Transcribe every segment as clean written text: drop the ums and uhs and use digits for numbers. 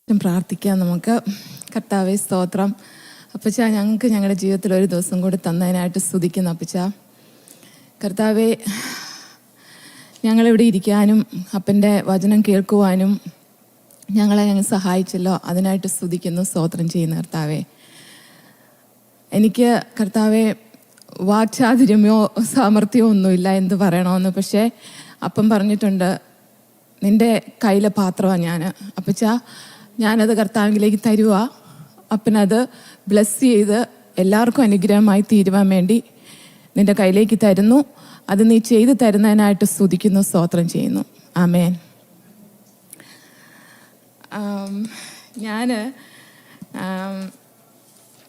പ്രാർത്ഥിക്കാം നമുക്ക്. കർത്താവേ സ്തോത്രം. അപ്പച്ച, ഞങ്ങൾക്ക് ഞങ്ങളുടെ ജീവിതത്തിൽ ഒരു ദിവസം കൂടി തന്നതിനായിട്ട് സ്തുതിക്കുന്നു അപ്പച്ച. കർത്താവേ, ഞങ്ങളിവിടെ ഇരിക്കാനും അപ്പൻ്റെ വചനം കേൾക്കുവാനും ഞങ്ങളെ സഹായിച്ചല്ലോ, അതിനായിട്ട് സ്തുതിക്കുന്നു, സ്തോത്രം ചെയ്യുന്നു കർത്താവേ. എനിക്ക് കർത്താവേ വാക്ചാതുര്യമോ സാമർഥ്യമോ ഒന്നുമില്ല എന്ത് പറയണമെന്ന്. പക്ഷേ അപ്പം പറഞ്ഞിട്ടുണ്ട്, നിൻ്റെ കയ്യിലെ പാത്രമാണ് ഞാൻ. അപ്പച്ച, ഞാനത് കർത്താവിലേക്ക് തരുക. അപ്പനത് ബ്ലെസ് ചെയ്ത് എല്ലാവർക്കും അനുഗ്രഹമായി തീരുവാൻ വേണ്ടി നിൻ്റെ കയ്യിലേക്ക് തരുന്നു. അത് നീ ചെയ്തു തരുന്നതിനായിട്ട് സ്തുതിക്കുന്നു, സ്തോത്രം ചെയ്യുന്നു. ആമേൻ. ഞാൻ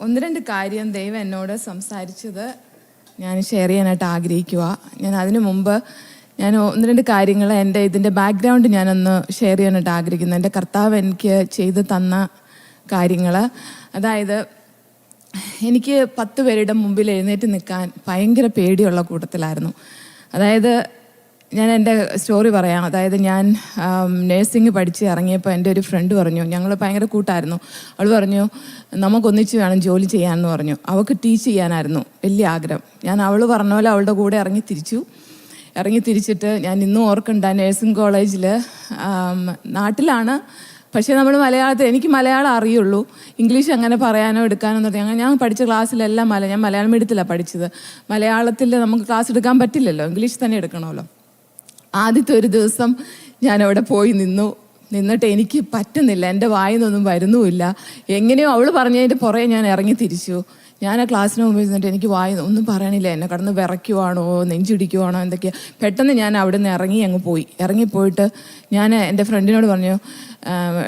ഒന്ന് രണ്ട് കാര്യം ദൈവം എന്നോട് സംസാരിച്ചത് ഞാൻ ഷെയർ ചെയ്യാനായിട്ട് ആഗ്രഹിക്കുക. ഞാൻ അതിനു മുമ്പ് ഞാൻ ഒന്ന് രണ്ട് കാര്യങ്ങൾ ഇതിൻ്റെ ബാക്ക്ഗ്രൗണ്ട് ഞാനൊന്ന് ഷെയർ ചെയ്യാനായിട്ട് ആഗ്രഹിക്കുന്നു. എൻ്റെ കർത്താവ് എനിക്ക് ചെയ്ത് തന്ന കാര്യങ്ങൾ. അതായത്, എനിക്ക് 10 പേരുടെ മുമ്പിൽ എഴുന്നേറ്റ് നിൽക്കാൻ ഭയങ്കര പേടിയുള്ള കൂട്ടത്തിലായിരുന്നു. അതായത്, ഞാൻ എൻ്റെ സ്റ്റോറി പറയാം. അതായത്, ഞാൻ നേഴ്സിംഗ് പഠിച്ച് ഇറങ്ങിയപ്പോൾ എൻ്റെ ഒരു ഫ്രണ്ട് പറഞ്ഞു, ഞങ്ങൾ ഭയങ്കര കൂട്ടായിരുന്നു. അവൾ പറഞ്ഞു, നമുക്കൊന്നിച്ച് വേണം ജോലി ചെയ്യാമെന്ന് പറഞ്ഞു. അവൾക്ക് ടീച്ച് ചെയ്യാനായിരുന്നു വലിയ ആഗ്രഹം. ഞാൻ അവൾ പറഞ്ഞ പോലെ അവളുടെ കൂടെ ഇറങ്ങി തിരിച്ചിട്ട് ഞാൻ ഇന്നും ഓർക്കണ്ട, നേഴ്സിംഗ് കോളേജിൽ നാട്ടിലാണ്. പക്ഷേ നമ്മൾ മലയാളത്തിൽ, എനിക്ക് മലയാളം അറിയുള്ളൂ, ഇംഗ്ലീഷ് അങ്ങനെ പറയാനോ എടുക്കാനോ ഒന്നും. ഞാൻ പഠിച്ച ക്ലാസ്സിലെല്ലാം ഞാൻ മലയാളം മീഡിയത്തിലാണ് പഠിച്ചത്. മലയാളത്തിൽ നമുക്ക് ക്ലാസ് എടുക്കാൻ പറ്റില്ലല്ലോ, ഇംഗ്ലീഷ് തന്നെ എടുക്കണമല്ലോ. ആദ്യത്തെ ഒരു ദിവസം ഞാൻ അവിടെ പോയി നിന്നിട്ട് എനിക്ക് പറ്റുന്നില്ല, എൻ്റെ വായിൽ നിന്നൊന്നും വരുന്നുമില്ല. എങ്ങനെയോ അവൾ പറഞ്ഞതിൻ്റെ പുറകെ ഞാൻ ഇറങ്ങി തിരിച്ചു. ഞാൻ ആ ക്ലാസ്സിന് മുമ്പ് ഇരുന്നിട്ട് എനിക്ക് ഒന്നും പറയണില്ല, എന്നെ കടന്ന് വിറയ്ക്കുവാണോ നെഞ്ചിടിക്കുവാണോ എന്തൊക്കെയാണ്. പെട്ടെന്ന് ഞാൻ അവിടെ നിന്ന് ഇറങ്ങിപ്പോയിട്ട് ഞാൻ എൻ്റെ ഫ്രണ്ടിനോട് പറഞ്ഞു,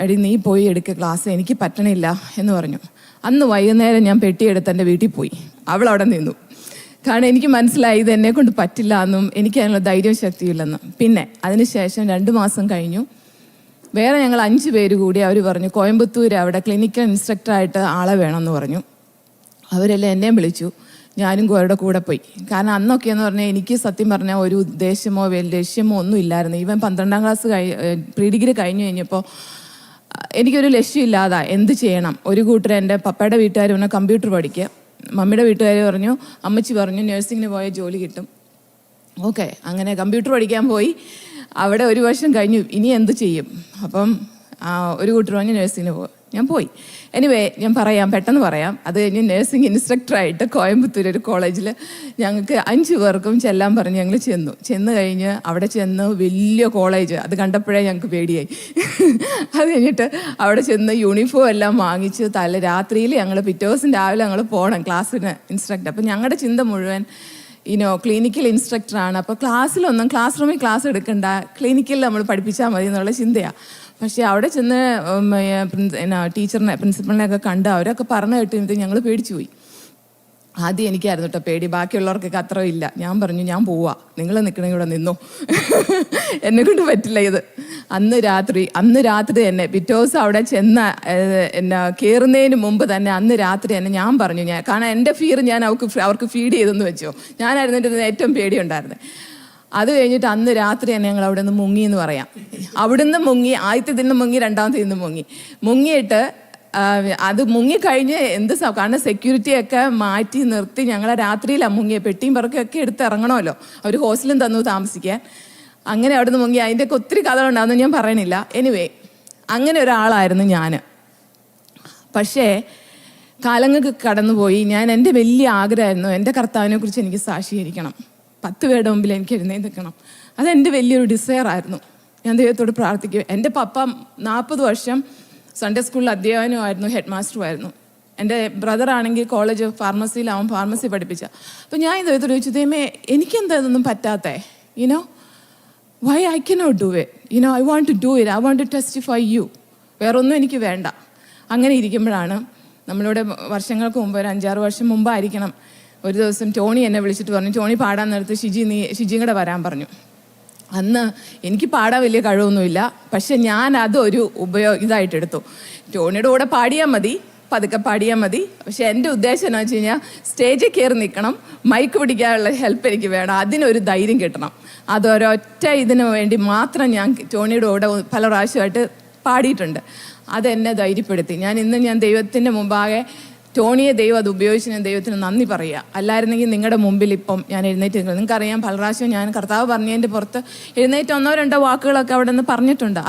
എടി നീ പോയി എടുക്കുക ക്ലാസ്, എനിക്ക് പറ്റണില്ല എന്ന് പറഞ്ഞു. അന്ന് വൈകുന്നേരം ഞാൻ പെട്ടിയെടുത്ത് എൻ്റെ വീട്ടിൽ പോയി. അവൾ അവിടെ നിന്നു. കാരണം എനിക്ക് മനസ്സിലായി ഇത് എന്നെക്കൊണ്ട് പറ്റില്ല എന്നും എനിക്ക് അതിനുള്ള ധൈര്യവും ശക്തിയില്ലെന്നും. പിന്നെ അതിനുശേഷം 2 മാസം കഴിഞ്ഞു. വേറെ ഞങ്ങൾ 5 പേര് കൂടി അവർ പറഞ്ഞു, കോയമ്പത്തൂർ അവിടെ ക്ലിനിക്കൽ ഇൻസ്ട്രക്ടറായിട്ട് ആളെ വേണമെന്ന് പറഞ്ഞു. അവരെല്ലാം എന്നെയും വിളിച്ചു. ഞാനും അവരുടെ കൂടെ പോയി. കാരണം അന്നൊക്കെയെന്ന് പറഞ്ഞാൽ എനിക്ക് സത്യം പറഞ്ഞാൽ ഒരു ഉദ്ദേശമോ ലക്ഷ്യമോ ഒന്നും ഇല്ലായിരുന്നു. ഈവൻ 12ാം ക്ലാസ് പ്രീ ഡിഗ്രി കഴിഞ്ഞപ്പോൾ എനിക്കൊരു ലക്ഷ്യമില്ലാതെ എന്ത് ചെയ്യണം. ഒരു കൂട്ടർ എൻ്റെ പപ്പയുടെ വീട്ടുകാർ പറഞ്ഞാൽ കമ്പ്യൂട്ടർ പഠിക്കുക, മമ്മിയുടെ വീട്ടുകാർ പറഞ്ഞു, അമ്മച്ചി പറഞ്ഞു നഴ്സിങ്ങിന് പോയാൽ ജോലി കിട്ടും. ഓക്കെ, അങ്ങനെ കമ്പ്യൂട്ടർ പഠിക്കാൻ പോയി. അവിടെ 1 വർഷം കഴിഞ്ഞു, ഇനി എന്ത് ചെയ്യും. അപ്പം ഒരു കൂട്ടർ പറഞ്ഞു നഴ്സിങ്ങിന് പോകും. ഞാൻ പോയി. എനിവേ, ഞാൻ പെട്ടെന്ന് പറയാം. അത് കഴിഞ്ഞ് നഴ്സിംഗ് ഇൻസ്ട്രക്ടറായിട്ട് കോയമ്പത്തൂർ ഒരു കോളേജിൽ ഞങ്ങൾക്ക് 5 പേർക്കും ചെല്ലാൻ പറഞ്ഞ് ഞങ്ങൾ ചെന്ന് കഴിഞ്ഞ് അവിടെ വലിയ കോളേജ്, അത് കണ്ടപ്പോഴേ ഞങ്ങൾക്ക് പേടിയായി. അത് കഴിഞ്ഞിട്ട് അവിടെ ചെന്ന് യൂണിഫോം എല്ലാം വാങ്ങിച്ച് രാത്രിയിൽ ഞങ്ങൾ പിറ്റേ ദിവസം രാവിലെ ഞങ്ങൾ പോകണം ക്ലാസ്സിന് ഇൻസ്ട്രക്ടർ. അപ്പം ഞങ്ങളുടെ ചിന്ത മുഴുവൻ ക്ലിനിക്കൽ ഇൻസ്ട്രക്ടറാണ്. അപ്പോൾ ക്ലാസ് റൂമിൽ ക്ലാസ് എടുക്കണ്ട, ക്ലിനിക്കലിൽ നമ്മൾ പഠിപ്പിച്ചാൽ മതി എന്നുള്ള ചിന്തയാണ്. പക്ഷേ അവിടെ ചെന്ന് പ്രിൻസിപ്പളിനെയൊക്കെ കണ്ട് അവരൊക്കെ പറഞ്ഞു കേട്ട് ഞങ്ങൾ പേടിച്ചു പോയി. ആദ്യം എനിക്കായിരുന്നു കേട്ടോ പേടി, ബാക്കിയുള്ളവർക്കൊക്കെ അത്ര ഇല്ല. ഞാൻ പറഞ്ഞു, ഞാൻ പോവാ, നിങ്ങൾ നിൽക്കണമെങ്കിൽ ഇവിടെ നിന്നോ, എന്നെക്കൊണ്ട് പറ്റില്ല ഇത്. അന്ന് രാത്രി തന്നെ പിറ്റേ ദിവസം അവിടെ കയറുന്നതിന് മുമ്പ് തന്നെ അന്ന് രാത്രി തന്നെ ഞാൻ പറഞ്ഞു, കാരണം എൻ്റെ ഫിയർ ഞാൻ അവർക്ക് ഫീഡ് ചെയ്തെന്ന് വെച്ചോ. ഞാനായിരുന്നു എൻ്റെ ഏറ്റവും പേടിയുണ്ടായിരുന്നത്. അത് കഴിഞ്ഞിട്ട് അന്ന് രാത്രി തന്നെ ഞങ്ങൾ അവിടെ നിന്ന് മുങ്ങി എന്ന് പറയാം. അവിടുന്ന് മുങ്ങി, ആദ്യത്തെ ദിനം മുങ്ങി, 2ാമത്തെ ദിനം മുങ്ങിയിട്ട് അത് മുങ്ങിക്കഴിഞ്ഞ് കാരണം സെക്യൂരിറ്റിയൊക്കെ മാറ്റി നിർത്തി ഞങ്ങളെ രാത്രിയിലാണ് മുങ്ങിയ. പെട്ടിയും പറക്കൊക്കെ എടുത്ത് ഇറങ്ങണമല്ലോ, അവർ ഹോസ്റ്റലും തന്നു താമസിക്കാൻ. അങ്ങനെ അവിടെ നിന്ന് മുങ്ങി. അതിൻ്റെയൊക്കെ ഒത്തിരി കഥ ഉണ്ടാകുന്നു, ഞാൻ പറയണില്ല. എനിവേ, അങ്ങനെ ഒരാളായിരുന്നു ഞാൻ. പക്ഷേ കാലങ്ങൾക്ക് കടന്നുപോയി. എൻ്റെ വലിയ ആഗ്രഹമായിരുന്നു എൻ്റെ കർത്താവിനെ കുറിച്ച് എനിക്ക് സാക്ഷീകരിക്കണം, 10 പേരുടെ മുമ്പിൽ എനിക്ക് എഴുന്നേൽക്കണം. അതെൻ്റെ വലിയൊരു ഡിസയറായിരുന്നു. ഞാൻ ദൈവത്തോട് പ്രാർത്ഥിക്കും. എൻ്റെ പപ്പ 40 വർഷം സൺഡേ സ്കൂളിൽ അധ്യാപനമായിരുന്നു, ഹെഡ് മാസ്റ്ററുമായിരുന്നു. എൻ്റെ ബ്രദറാണെങ്കിൽ കോളേജ് ഫാർമസിയിലാവും, ഫാർമസി പഠിപ്പിച്ച. അപ്പോൾ ഞാൻ ദൈവത്തോട് ചോദിച്ചു, ദൈവമേ എനിക്കെന്താ ഇതൊന്നും പറ്റാത്തേ, why I cannot do it, I want to do it, I want to testify you. വേറൊന്നും എനിക്ക് വേണ്ട. അങ്ങനെ ഇരിക്കുമ്പോഴാണ് നമ്മളിവിടെ വർഷങ്ങൾക്ക് മുമ്പ്, ഒരു 5-6 വർഷം മുമ്പായിരിക്കണം, ഒരു ദിവസം ടോണി എന്നെ വിളിച്ചിട്ട് പറഞ്ഞു, ടോണി പാടാൻ നേരത്ത് ഷിജിയും കൂടെ വരാൻ പറഞ്ഞു. അന്ന് എനിക്ക് പാടാൻ വലിയ കഴിവൊന്നുമില്ല, പക്ഷെ ഞാൻ അതൊരു ഇതായിട്ടെടുത്തു. ടോണിയുടെ കൂടെ പാടിയാൽ മതി, പതുക്കെ പാടിയാൽ മതി. പക്ഷെ എൻ്റെ ഉദ്ദേശം എന്ന് വെച്ച് കഴിഞ്ഞാൽ സ്റ്റേജിൽ കയറി നിൽക്കണം, മൈക്ക് പിടിക്കാനുള്ള ഹെൽപ്പ് എനിക്ക് വേണം, അതിനൊരു ധൈര്യം കിട്ടണം. അതൊരൊറ്റ ഇതിനു വേണ്ടി മാത്രം ഞാൻ ടോണിയുടെ കൂടെ പല പ്രാവശ്യമായിട്ട് പാടിയിട്ടുണ്ട്. അതെന്നെ ധൈര്യപ്പെടുത്തി. ഞാൻ ദൈവത്തിൻ്റെ മുമ്പാകെ ടോണിയെ ദൈവം അത് ഉപയോഗിച്ച് ഞാൻ ദൈവത്തിന് നന്ദി പറയുക. അല്ലായിരുന്നെങ്കിൽ നിങ്ങളുടെ മുമ്പിൽ ഇപ്പം ഞാൻ എഴുന്നേറ്റ് നിൽക്കുന്നത്. നിങ്ങൾക്കറിയാം, പല പ്രാവശ്യം ഞാൻ കർത്താവ് പറഞ്ഞതിൻ്റെ പുറത്ത് എഴുന്നേറ്റ് 1-2 വാക്കുകളൊക്കെ അവിടെ നിന്ന് പറഞ്ഞിട്ടുണ്ട്.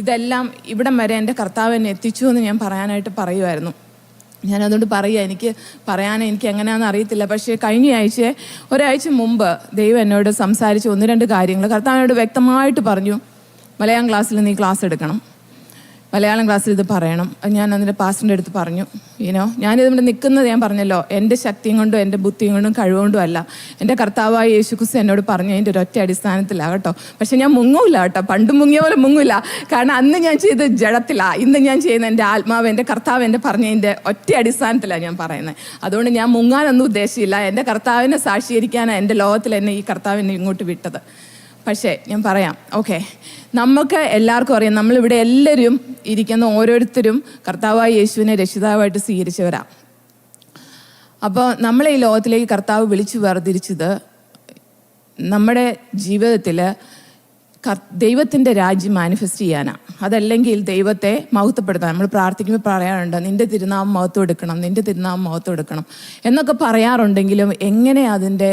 ഇതെല്ലാം ഇവിടം വരെ എൻ്റെ കർത്താവ് എന്നെ എത്തിച്ചു എന്ന് ഞാൻ പറയാനായിട്ട് പറയുമായിരുന്നു. ഞാനതുകൊണ്ട് പറയുക, എനിക്ക് എങ്ങനെയാണെന്ന് അറിയത്തില്ല. പക്ഷേ ഒരാഴ്ച മുമ്പ് ദൈവം എന്നോട് സംസാരിച്ച് 1-2 കാര്യങ്ങൾ കർത്താവിനോട് വ്യക്തമായിട്ട് പറഞ്ഞു. മലയാളം ക്ലാസ്സിൽ നീ ക്ലാസ് എടുക്കണം, മലയാളം ക്ലാസ്സിൽ ഇത് പറയണം. ഞാൻ അതിൻ്റെ പാസ്റ്ററിൻ്റെ അടുത്ത് പറഞ്ഞു, ഞാനിതിവിടെ നിൽക്കുന്നത് ഞാൻ പറഞ്ഞല്ലോ, എൻ്റെ ശക്തിയും കൊണ്ടും എൻ്റെ ബുദ്ധിയും കൊണ്ടും കഴിവുകൊണ്ടും അല്ല, എൻ്റെ കർത്താവായ യേശുക്രിസ്തു എന്നോട് പറഞ്ഞു അതിൻ്റെ ഒരൊറ്റ അടിസ്ഥാനത്തിലാണ് കേട്ടോ. പക്ഷെ ഞാൻ മുങ്ങൂല കേട്ടോ, പണ്ട് മുങ്ങിയ പോലെ മുങ്ങൂല. കാരണം അന്ന് ഞാൻ ചെയ്ത് ജഡത്തിലാണ്, ഇന്ന് ഞാൻ ചെയ്യുന്ന എൻ്റെ ആത്മാവ് എൻ്റെ കർത്താവ് എൻ്റെ പറഞ്ഞതിൻ്റെ ഒറ്റ അടിസ്ഥാനത്തിലാണ് ഞാൻ പറയുന്നത്. അതുകൊണ്ട് ഞാൻ മുങ്ങാനൊന്നും ഉദ്ദേശിച്ചില്ല. എൻ്റെ കർത്താവിനെ സാക്ഷീകരിക്കാനാണ് എൻ്റെ ലോകത്തിൽ എന്നെ ഈ കർത്താവിനെ ഇങ്ങോട്ട് വിട്ടത്. പക്ഷേ ഞാൻ പറയാം, ഓക്കെ, നമുക്ക് എല്ലാവർക്കും അറിയാം, നമ്മളിവിടെ എല്ലാവരും ഇരിക്കുന്ന ഓരോരുത്തരും കർത്താവായ യേശുവിനെ രക്ഷിതാവായിട്ട് സ്വീകരിച്ചവരാ. അപ്പോൾ നമ്മളെ ഈ ലോകത്തിലേക്ക് കർത്താവ് വിളിച്ചു വേർതിരിച്ചത് നമ്മുടെ ജീവിതത്തിൽ ദൈവത്തിൻ്റെ രാജ്യം മാനിഫെസ്റ്റ് ചെയ്യാനാണ്. അതല്ലെങ്കിൽ ദൈവത്തെ മഹത്വപ്പെടുത്താൻ. നമ്മൾ പ്രാർത്ഥിക്കുമ്പോൾ പറയാറുണ്ട്, നിൻ്റെ തിരുനാമം മഹത്വം എടുക്കണം എന്നൊക്കെ പറയാറുണ്ടെങ്കിലും എങ്ങനെ അതിൻ്റെ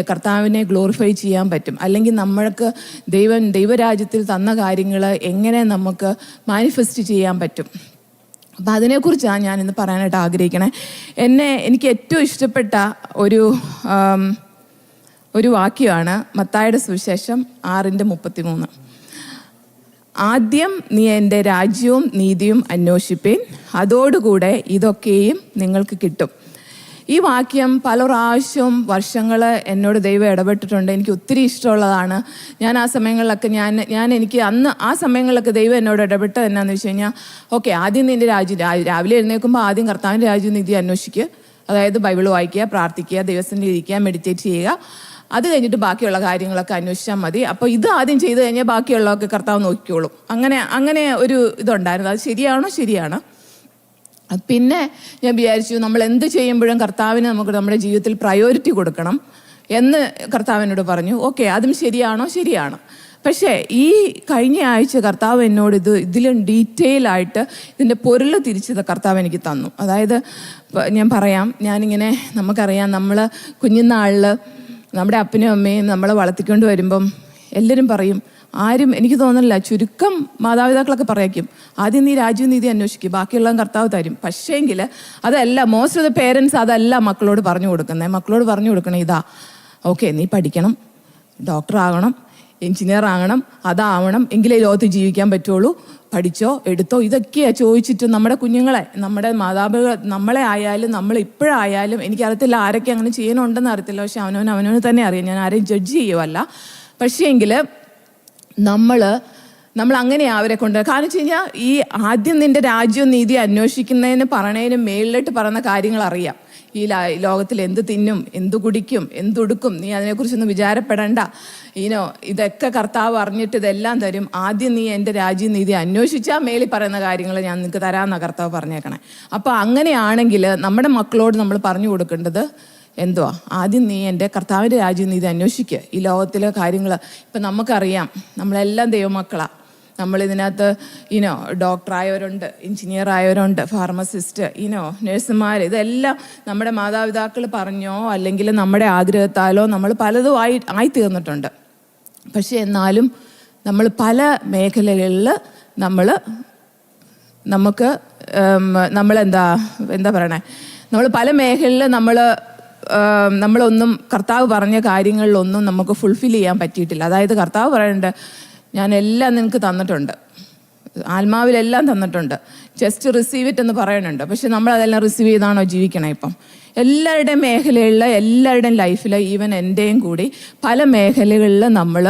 കർത്താവിനെ ഗ്ലോറിഫൈ ചെയ്യാൻ പറ്റും? അല്ലെങ്കിൽ നമ്മൾക്ക് ദൈവരാജ്യത്തിൽ തന്ന കാര്യങ്ങൾ എങ്ങനെ നമുക്ക് മാനിഫെസ്റ്റ് ചെയ്യാൻ പറ്റും? അപ്പം അതിനെക്കുറിച്ചാണ് ഞാനിന്ന് പറയാനായിട്ട് ആഗ്രഹിക്കണേ. എനിക്ക് ഏറ്റവും ഇഷ്ടപ്പെട്ട ഒരു വാക്യമാണ് മത്തായിയുടെ സുവിശേഷം 6:33. ആദ്യം നീ എൻ്റെ രാജ്യവും നീതിയും അന്വേഷിപ്പീൻ, അതോടുകൂടെ ഇതൊക്കെയും നിങ്ങൾക്ക് കിട്ടും. ഈ വാക്യം പല പ്രാവശ്യവും വർഷങ്ങൾ എന്നോട് ദൈവം ഇടപെട്ടിട്ടുണ്ട്. എനിക്ക് ഒത്തിരി ഇഷ്ടമുള്ളതാണ്. ഞാൻ ആ സമയങ്ങളിലൊക്കെ എനിക്ക് അന്ന് ആ സമയങ്ങളിലൊക്കെ ദൈവം എന്നോട് ഇടപെട്ടത് എന്നാന്ന് വെച്ച് കഴിഞ്ഞാൽ, ഓക്കെ, ആദ്യം നിൻ്റെ രാവിലെ എഴുന്നേൽക്കുമ്പോൾ ആദ്യം കർത്താവിൻ്റെ രാജ്യം നീതി അന്വേഷിക്കുക. അതായത് ബൈബിൾ വായിക്കുക, പ്രാർത്ഥിക്കുക, ദൈവത്തിൻ്റെ ഇരിക്കുക, മെഡിറ്റേറ്റ് ചെയ്യുക. അത് കഴിഞ്ഞിട്ട് ബാക്കിയുള്ള കാര്യങ്ങളൊക്കെ അന്വേഷിച്ചാൽ മതി. അപ്പോൾ ഇത് ആദ്യം ചെയ്ത് കഴിഞ്ഞാൽ ബാക്കിയുള്ളതൊക്കെ കർത്താവ് നോക്കിക്കോളും. അങ്ങനെ ഒരു ഇതുണ്ടായിരുന്നു. അത് ശരിയാണ്. പിന്നെ ഞാൻ വിചാരിച്ചു, നമ്മൾ എന്ത് ചെയ്യുമ്പോഴും കർത്താവിന് നമുക്ക് നമ്മുടെ ജീവിതത്തിൽ പ്രയോറിറ്റി കൊടുക്കണം എന്ന് കർത്താവിനോട് പറഞ്ഞു. ഓക്കെ, അതും ശരിയാണ്. പക്ഷേ ഈ കഴിഞ്ഞ ആഴ്ച കർത്താവ് എന്നോട് ഇതിലും ഡീറ്റെയിൽ ആയിട്ട് ഇതിൻ്റെ പൊരുൾ തിരിച്ചത് കർത്താവ് എനിക്ക് തന്നു. അതായത് ഞാൻ പറയാം, നമുക്കറിയാം, നമ്മൾ കുഞ്ഞുനാളിൽ നമ്മുടെ അപ്പനും അമ്മയും നമ്മളെ വളർത്തിക്കൊണ്ട് വരുമ്പം എല്ലാവരും പറയും, എനിക്ക് തോന്നുന്നില്ല, ചുരുക്കം മാതാപിതാക്കളൊക്കെ പറയും, ആദ്യം നീ രാജ്യവും നീതി അന്വേഷിക്കും, ബാക്കിയുള്ള കർത്താവ് തരും. പക്ഷേങ്കിൽ അതല്ല, മോസ്റ്റ് ഓഫ് ദ പേരൻസ് അതല്ല മക്കളോട് പറഞ്ഞു കൊടുക്കണേ. ഇതാ, ഓക്കെ, നീ പഠിക്കണം, ഡോക്ടർ ആകണം, എഞ്ചിനീയർ ആകണം, അതാവണം, എങ്കിലേ ലോകത്ത് ജീവിക്കാൻ പറ്റുള്ളൂ, പഠിച്ചോ എടുത്തോ, ഇതൊക്കെയാണ് ചോദിച്ചിട്ട് നമ്മുടെ കുഞ്ഞുങ്ങളെ, നമ്മുടെ മാതാപിതാക്കൾ, നമ്മളെ ആയാലും നമ്മളിപ്പോഴായാലും, എനിക്കറിയത്തില്ല ആരൊക്കെ അങ്ങനെ ചെയ്യണമുണ്ടെന്ന് അറിയത്തില്ല, പക്ഷെ അവനവന് തന്നെ അറിയാം, ഞാൻ ആരെയും ജഡ്ജ് ചെയ്യുമല്ല. പക്ഷേങ്കിൽ നമ്മൾ അങ്ങനെയാണ് അവരെ കൊണ്ട്. കാരണം വെച്ച് കഴിഞ്ഞാൽ ഈ ആദ്യം നിൻ്റെ രാജ്യവും നീതി അന്വേഷിക്കുന്നതിന് പറയണതിന് മേളിലിട്ട് പറയുന്ന കാര്യങ്ങൾ അറിയാം. ഈ ലോകത്തിൽ എന്ത് തിന്നും, എന്ത് കുടിക്കും, എന്തുടുക്കും, നീ അതിനെക്കുറിച്ചൊന്നും വിചാരപ്പെടണ്ട. ഇതൊക്കെ കർത്താവ് അറിഞ്ഞിട്ട് ഇതെല്ലാം തരും. ആദ്യം നീ എൻ്റെ രാജ്യവും നീതി അന്വേഷിച്ചാൽ മേളിൽ പറയുന്ന കാര്യങ്ങൾ ഞാൻ നിനക്ക് തരാമെന്നാണ് കർത്താവ് പറഞ്ഞേക്കണേ. അപ്പോൾ അങ്ങനെയാണെങ്കിൽ നമ്മുടെ മക്കളോട് നമ്മൾ പറഞ്ഞു കൊടുക്കേണ്ടത് എന്തുവാ? ആദ്യം നീ എൻ്റെ കർത്താവിൻ്റെ രാജ്യം നീതി അന്വേഷിക്കുക. ഈ ലോകത്തിലെ കാര്യങ്ങൾ ഇപ്പം നമുക്കറിയാം, നമ്മളെല്ലാം ദൈവമക്കളാണ്. നമ്മളിതിനകത്ത് ഡോക്ടറായവരുണ്ട്, എഞ്ചിനീയർ ആയവരുണ്ട്, ഫാർമസിസ്റ്റ്, നഴ്സുമാർ, ഇതെല്ലാം നമ്മുടെ മാതാപിതാക്കൾ പറഞ്ഞോ അല്ലെങ്കിൽ നമ്മുടെ ആഗ്രഹത്താലോ നമ്മൾ പലതും ആയിത്തീർന്നിട്ടുണ്ട്. പക്ഷെ എന്നാലും നമ്മൾ പല മേഖലകളിൽ നമ്മൾ പല മേഖലയിൽ നമ്മളൊന്നും കർത്താവ് പറഞ്ഞ കാര്യങ്ങളിലൊന്നും നമുക്ക് ഫുൾഫിൽ ചെയ്യാൻ പറ്റിയിട്ടില്ല. അതായത് കർത്താവ് പറയുന്നുണ്ട്, ഞാൻ എല്ലാം നിനക്ക് തന്നിട്ടുണ്ട്, ആത്മാവിലെല്ലാം തന്നിട്ടുണ്ട്, ജസ്റ്റ് റിസീവ് ഇറ്റ് എന്ന് പറയുന്നുണ്ട്. പക്ഷെ നമ്മളതെല്ലാം റിസീവ് ചെയ്താണോ ജീവിക്കണേ? ഇപ്പം എല്ലാവരുടെയും മേഖലകളിൽ, എല്ലാവരുടെയും ലൈഫിൽ, ഈവൻ എൻ്റെയും കൂടി പല മേഖലകളിൽ നമ്മൾ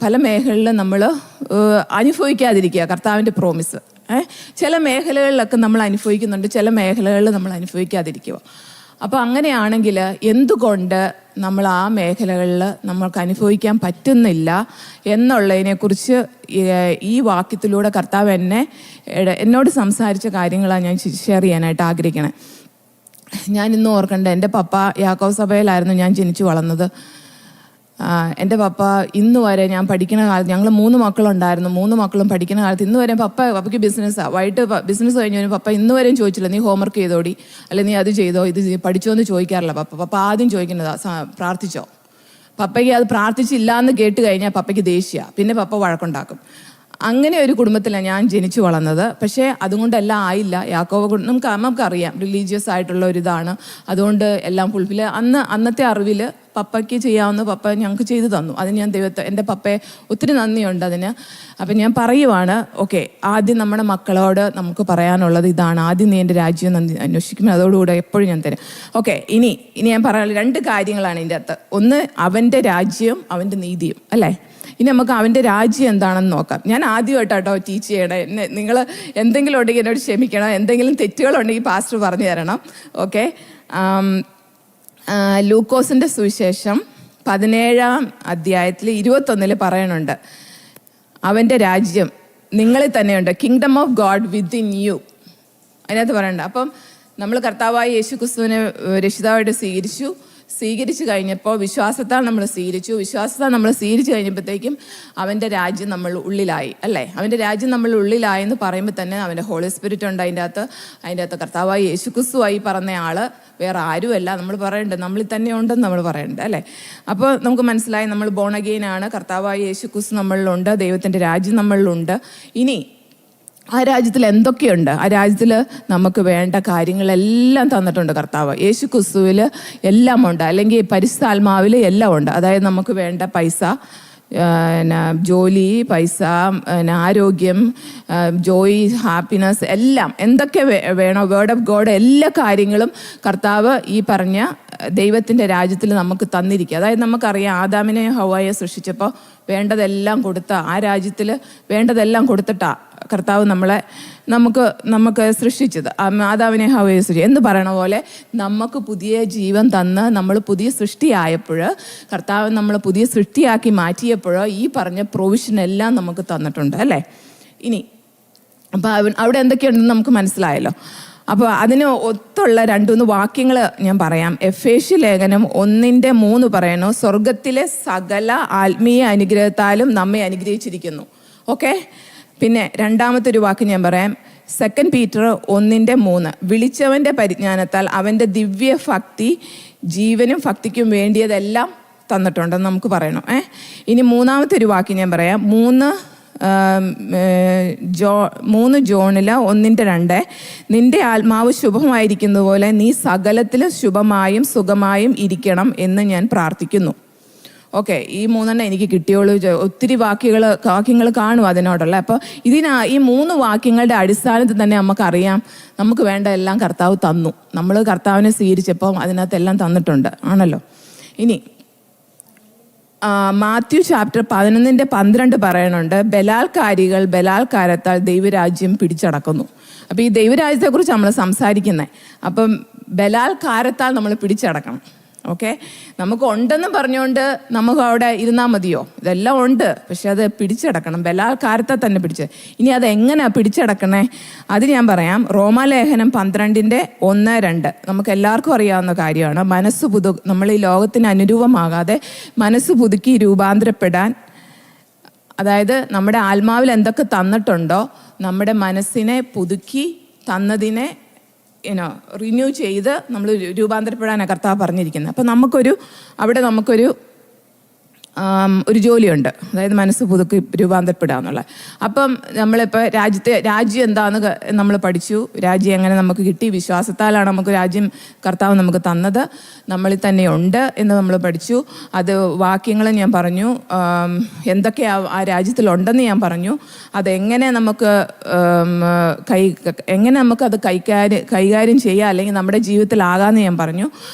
പല മേഖലകളിൽ നമ്മൾ അനുഭവിക്കാതിരിക്കുക കർത്താവിൻ്റെ പ്രോമിസ്. ചില മേഖലകളിലൊക്കെ നമ്മൾ അനുഭവിക്കുന്നുണ്ട്, ചില മേഖലകളിൽ നമ്മൾ അനുഭവിക്കാതിരിക്കുക. അപ്പോൾ അങ്ങനെയാണെങ്കിൽ എന്തുകൊണ്ട് നമ്മൾ ആ മേഖലകളിൽ നമ്മൾക്ക് അനുഭവിക്കാൻ പറ്റുന്നില്ല എന്നുള്ളതിനെക്കുറിച്ച് ഈ വാക്യത്തിലൂടെ കർത്താവ് എന്നോട് സംസാരിച്ച കാര്യങ്ങളാണ് ഞാൻ ഷെയർ ചെയ്യാനായിട്ട് ആഗ്രഹിക്കണേ. ഞാൻ ഇന്ന് ഓർക്കണ്ട, എൻ്റെ പപ്പ യാക്കോബ് സഭയിലായിരുന്നു ഞാൻ ജനിച്ചു വളർന്നത്. എൻ്റെ പപ്പ ഇന്ന് വരെ ഞാൻ പഠിക്കുന്ന കാലത്ത്, ഞങ്ങൾ 3 മക്കളുണ്ടായിരുന്നു, 3 മക്കളും പഠിക്കുന്ന കാലത്ത് ഇന്ന് വരെ പപ്പയ്ക്ക് ബിസിനസ്സാണ്. വൈകിട്ട് ബിസിനസ് കഴിഞ്ഞവന് പപ്പ ഇന്ന് വരെയും ചോദിച്ചില്ല നീ ഹോംവർക്ക് ചെയ്തോടി, അല്ലെങ്കിൽ നീ അത് ചെയ്തോ, ഇത് പഠിച്ചോ എന്ന് ചോദിക്കാറില്ല പപ്പ ആദ്യം ചോദിക്കുന്നതാ പ്രാർത്ഥിച്ചോ. പപ്പയ്ക്ക് അത് പ്രാർത്ഥിച്ചില്ല എന്ന് കേട്ട് കഴിഞ്ഞാൽ പപ്പയ്ക്ക് ദേഷ്യമാണ്, പിന്നെ പപ്പ വഴക്കുണ്ടാക്കും. അങ്ങനെ ഒരു കുടുംബത്തിലാണ് ഞാൻ ജനിച്ചു വളർന്നത്. പക്ഷേ അതുകൊണ്ടെല്ലാം ആയില്ല. യാക്കോബ് നമുക്കറിയാം റിലീജിയസ് ആയിട്ടുള്ള ഒരിതാണ്, അതുകൊണ്ട് എല്ലാം ഫുൾഫിൽ. അന്നത്തെ അറിവിൽ പപ്പയ്ക്ക് ചെയ്യാവുന്ന പപ്പ ഞങ്ങൾക്ക് ചെയ്തു തന്നു. അതിന് ഞാൻ എൻ്റെ പപ്പയെ ഒത്തിരി നന്ദിയുണ്ട് അതിന്. അപ്പം ഞാൻ പറയുവാണ്, ഓക്കെ, ആദ്യം നമ്മുടെ മക്കളോട് നമുക്ക് പറയാനുള്ളത് ഇതാണ്. ആദ്യം നീ എൻ്റെ രാജ്യം അന്വേഷിക്കുമ്പോൾ അതോടുകൂടെ എപ്പോഴും ഞാൻ തരാം. ഓക്കെ, ഇനി ഞാൻ പറയാനുള്ള 2 കാര്യങ്ങളാണ് ഇതിൻ്റെ അകത്ത്. ഒന്ന് അവൻ്റെ രാജ്യവും അവൻ്റെ നീതിയും, അല്ലേ? ഇനി നമുക്ക് അവൻ്റെ രാജ്യം എന്താണെന്ന് നോക്കാം. ഞാൻ ആദ്യമായിട്ടോ ടീച്ച് ചെയ്യണേ. നിങ്ങൾ എന്തെങ്കിലും ഉണ്ടെങ്കിൽ എന്നോട് ക്ഷമിക്കണം, എന്തെങ്കിലും തെറ്റുകളുണ്ടെങ്കിൽ പാസ്റ്റർ പറഞ്ഞു തരണം. ഓക്കെ, ലൂക്കോസിൻ്റെ സുവിശേഷം 17-ാം അധ്യായത്തിൽ 21 പറയണുണ്ട്, അവൻ്റെ രാജ്യം നിങ്ങളിൽ തന്നെയുണ്ട്, kingdom of God within you. അതിനകത്ത് പറയണ്ട. അപ്പം നമ്മൾ കർത്താവായ യേശു ക്രിസ്തുവിനെ രക്ഷിതാവായിട്ട് സ്വീകരിച്ചു കഴിഞ്ഞപ്പോൾ വിശ്വാസത്താൽ നമ്മൾ സ്വീകരിച്ചു കഴിഞ്ഞപ്പോഴത്തേക്കും അവൻ്റെ രാജ്യം നമ്മൾ ഉള്ളിലായി, അല്ലേ? അവൻ്റെ രാജ്യം നമ്മൾ ഉള്ളിലായി എന്ന് പറയുമ്പോൾ തന്നെ അവൻ്റെ ഹോളി സ്പിരിറ്റ് ഉണ്ട് അതിൻ്റെ അകത്ത്. കർത്താവായ യേശു ക്രിസ്തുവായി പറഞ്ഞ ആൾ വേറെ ആരുമല്ല. നമ്മൾ പറയേണ്ടത് നമ്മളിൽ തന്നെ ഉണ്ടെന്ന് നമ്മൾ പറയേണ്ടത്, അല്ലേ? അപ്പോൾ നമുക്ക് മനസ്സിലായി നമ്മൾ ബോൺ അഗെയിൻ ആണ്. കർത്താവായ യേശു ക്രിസ്തു നമ്മളിലുണ്ട്, ദൈവത്തിൻ്റെ രാജ്യം നമ്മളിലുണ്ട്. ഇനി ആ രാജ്യത്തിൽ എന്തൊക്കെയുണ്ട്? ആ രാജ്യത്തിൽ നമുക്ക് വേണ്ട കാര്യങ്ങളെല്ലാം തന്നിട്ടുണ്ട് കർത്താവ്. യേശു ക്രിസ്തുവിൽ എല്ലാം ഉണ്ട്, അല്ലെങ്കിൽ പരിശുദ്ധാത്മാവിൽ എല്ലാം ഉണ്ട്. അതായത് നമുക്ക് വേണ്ട പൈസ, ജോലി, പൈസ, ആരോഗ്യം, ജോയ്, ഹാപ്പിനെസ്, എല്ലാം എന്തൊക്കെ വേണോ, വേർഡ് ഓഫ് ഗോഡ്, എല്ലാ കാര്യങ്ങളും കർത്താവ് ഈ പറഞ്ഞ ദൈവത്തിൻ്റെ രാജ്യത്തിൽ നമുക്ക് തന്നിരിക്കുക. അതായത് നമുക്കറിയാം ആദാമിനെ ഹവ്വായെ സൃഷ്ടിച്ചപ്പോൾ വേണ്ടതെല്ലാം കൊടുത്ത, ആ രാജ്യത്തിൽ വേണ്ടതെല്ലാം കൊടുത്തിട്ടാ കർത്താവ് നമുക്ക് സൃഷ്ടിച്ചത്. ആദാമിനെ ഹവ്വായെ സൃഷ്ടിച്ചു എന്ന് പറയണ പോലെ നമുക്ക് പുതിയ ജീവൻ തന്ന് നമ്മൾ പുതിയ സൃഷ്ടിയായപ്പോൾ, കർത്താവ് നമ്മളെ പുതിയ സൃഷ്ടിയാക്കി മാറ്റിയപ്പോൾ ഈ പറഞ്ഞ പ്രൊവിഷനെല്ലാം നമുക്ക് തന്നിട്ടുണ്ട്, അല്ലേ? ഇനി അപ്പോൾ അവിടെ എന്തൊക്കെയുണ്ടെന്ന് നമുക്ക് മനസ്സിലായല്ലോ. അപ്പോൾ അതിന് ഒത്തുള്ള 2-3 വാക്യങ്ങൾ ഞാൻ പറയാം. എഫേസ്യ ലേഖനം 1:3 പറയണു, സ്വർഗത്തിലെ സകല ആത്മീയ അനുഗ്രഹത്താലും നമ്മെ അനുഗ്രഹിച്ചിരിക്കുന്നു. ഓക്കെ, പിന്നെ രണ്ടാമത്തെ ഒരു വാക്ക് ഞാൻ പറയാം. 2 പീറ്റർ 1:3, വിളിച്ചവൻ്റെ പരിജ്ഞാനത്താൽ അവൻ്റെ ദിവ്യ ഭക്തി, ജീവനും ഭക്തിക്കും വേണ്ടിയതെല്ലാം തന്നിട്ടുണ്ടെന്ന് നമുക്ക് പറയണം. ഇനി മൂന്നാമത്തെ ഒരു വാക്ക് ഞാൻ പറയാം. 3 ജോണിൽ 1:2, നിന്റെ ആത്മാവ് ശുഭമായിരിക്കുന്ന പോലെ നീ സകലത്തിലും ശുഭമായും സുഖമായും ഇരിക്കണം എന്ന് ഞാൻ പ്രാർത്ഥിക്കുന്നു. ഓക്കെ, ഈ 3 എനിക്ക് കിട്ടിയോളൂ. ഒത്തിരി വാക്യങ്ങൾ കാണും അതിനോടുള്ള. അപ്പോൾ ഈ 3 വാക്യങ്ങളുടെ അടിസ്ഥാനത്തിൽ തന്നെ നമുക്കറിയാം നമുക്ക് വേണ്ട എല്ലാം കർത്താവ് തന്നു. നമ്മൾ കർത്താവിനെ സ്വീകരിച്ചപ്പോൾ അതിനകത്തെല്ലാം തന്നിട്ടുണ്ട്, ആണല്ലോ. ഇനി മാത്യു ചാപ്റ്റർ 11:12 പറയണുണ്ട്, ബലാൽക്കാരത്താൽ ദൈവരാജ്യം പിടിച്ചടക്കുന്നു. അപ്പോൾ ഈ ദൈവരാജ്യത്തെക്കുറിച്ച് നമ്മൾ സംസാരിക്കുന്നത്. അപ്പം ബലാൽക്കാരത്താൽ നമ്മൾ പിടിച്ചടക്കണം. ഓക്കെ, നമുക്ക് ഉണ്ടെന്ന് പറഞ്ഞുകൊണ്ട് നമുക്ക് അവിടെ ഇരുന്നാൽ മതിയോ? ഇതെല്ലാം ഉണ്ട്, പക്ഷെ അത് പിടിച്ചടക്കണം. ബലാൽക്കാരത്തെ തന്നെ ഇനി അതെങ്ങനെയാണ് പിടിച്ചടക്കണേ? അത് ഞാൻ പറയാം. റോമാലേഖനം 12:1-2 നമുക്ക് എല്ലാവർക്കും അറിയാവുന്ന കാര്യമാണ്. നമ്മൾ ഈ ലോകത്തിന് അനുരൂപമാകാതെ മനസ്സ് പുതുക്കി രൂപാന്തരപ്പെടാൻ, അതായത് നമ്മുടെ ആത്മാവിൽ എന്തൊക്കെ തന്നിട്ടുണ്ടോ നമ്മുടെ മനസ്സിനെ പുതുക്കി തന്നതിനെ റിന്യൂ ചെയ്ത് നമ്മൾ രൂപാന്തരപ്പെടാനാണ് കർത്താവ് പറഞ്ഞിരിക്കുന്നത്. അപ്പം നമുക്കൊരു ജോലിയുണ്ട്, അതായത് മനസ്സ് പുതുക്കി രൂപാന്തരപ്പെടുക എന്നുള്ള. അപ്പം നമ്മളിപ്പോൾ രാജ്യം എന്താണെന്ന് നമ്മൾ പഠിച്ചു. രാജ്യം എങ്ങനെ നമുക്ക് കിട്ടി? വിശ്വാസത്താലാണ് നമുക്ക് രാജ്യം കർത്താവ് നമുക്ക് തന്നത്. നമ്മളിൽ തന്നെ ഉണ്ട് എന്ന് നമ്മൾ പഠിച്ചു. അത് വാക്യങ്ങൾ ഞാൻ പറഞ്ഞു, എന്തൊക്കെ ആ രാജ്യത്തിലുണ്ടെന്ന് ഞാൻ പറഞ്ഞു. അതെങ്ങനെ നമുക്കത് കൈകാര്യം ചെയ്യാം, അല്ലെങ്കിൽ നമ്മുടെ ജീവിതത്തിലാകാമെന്ന് ഞാൻ പറഞ്ഞു.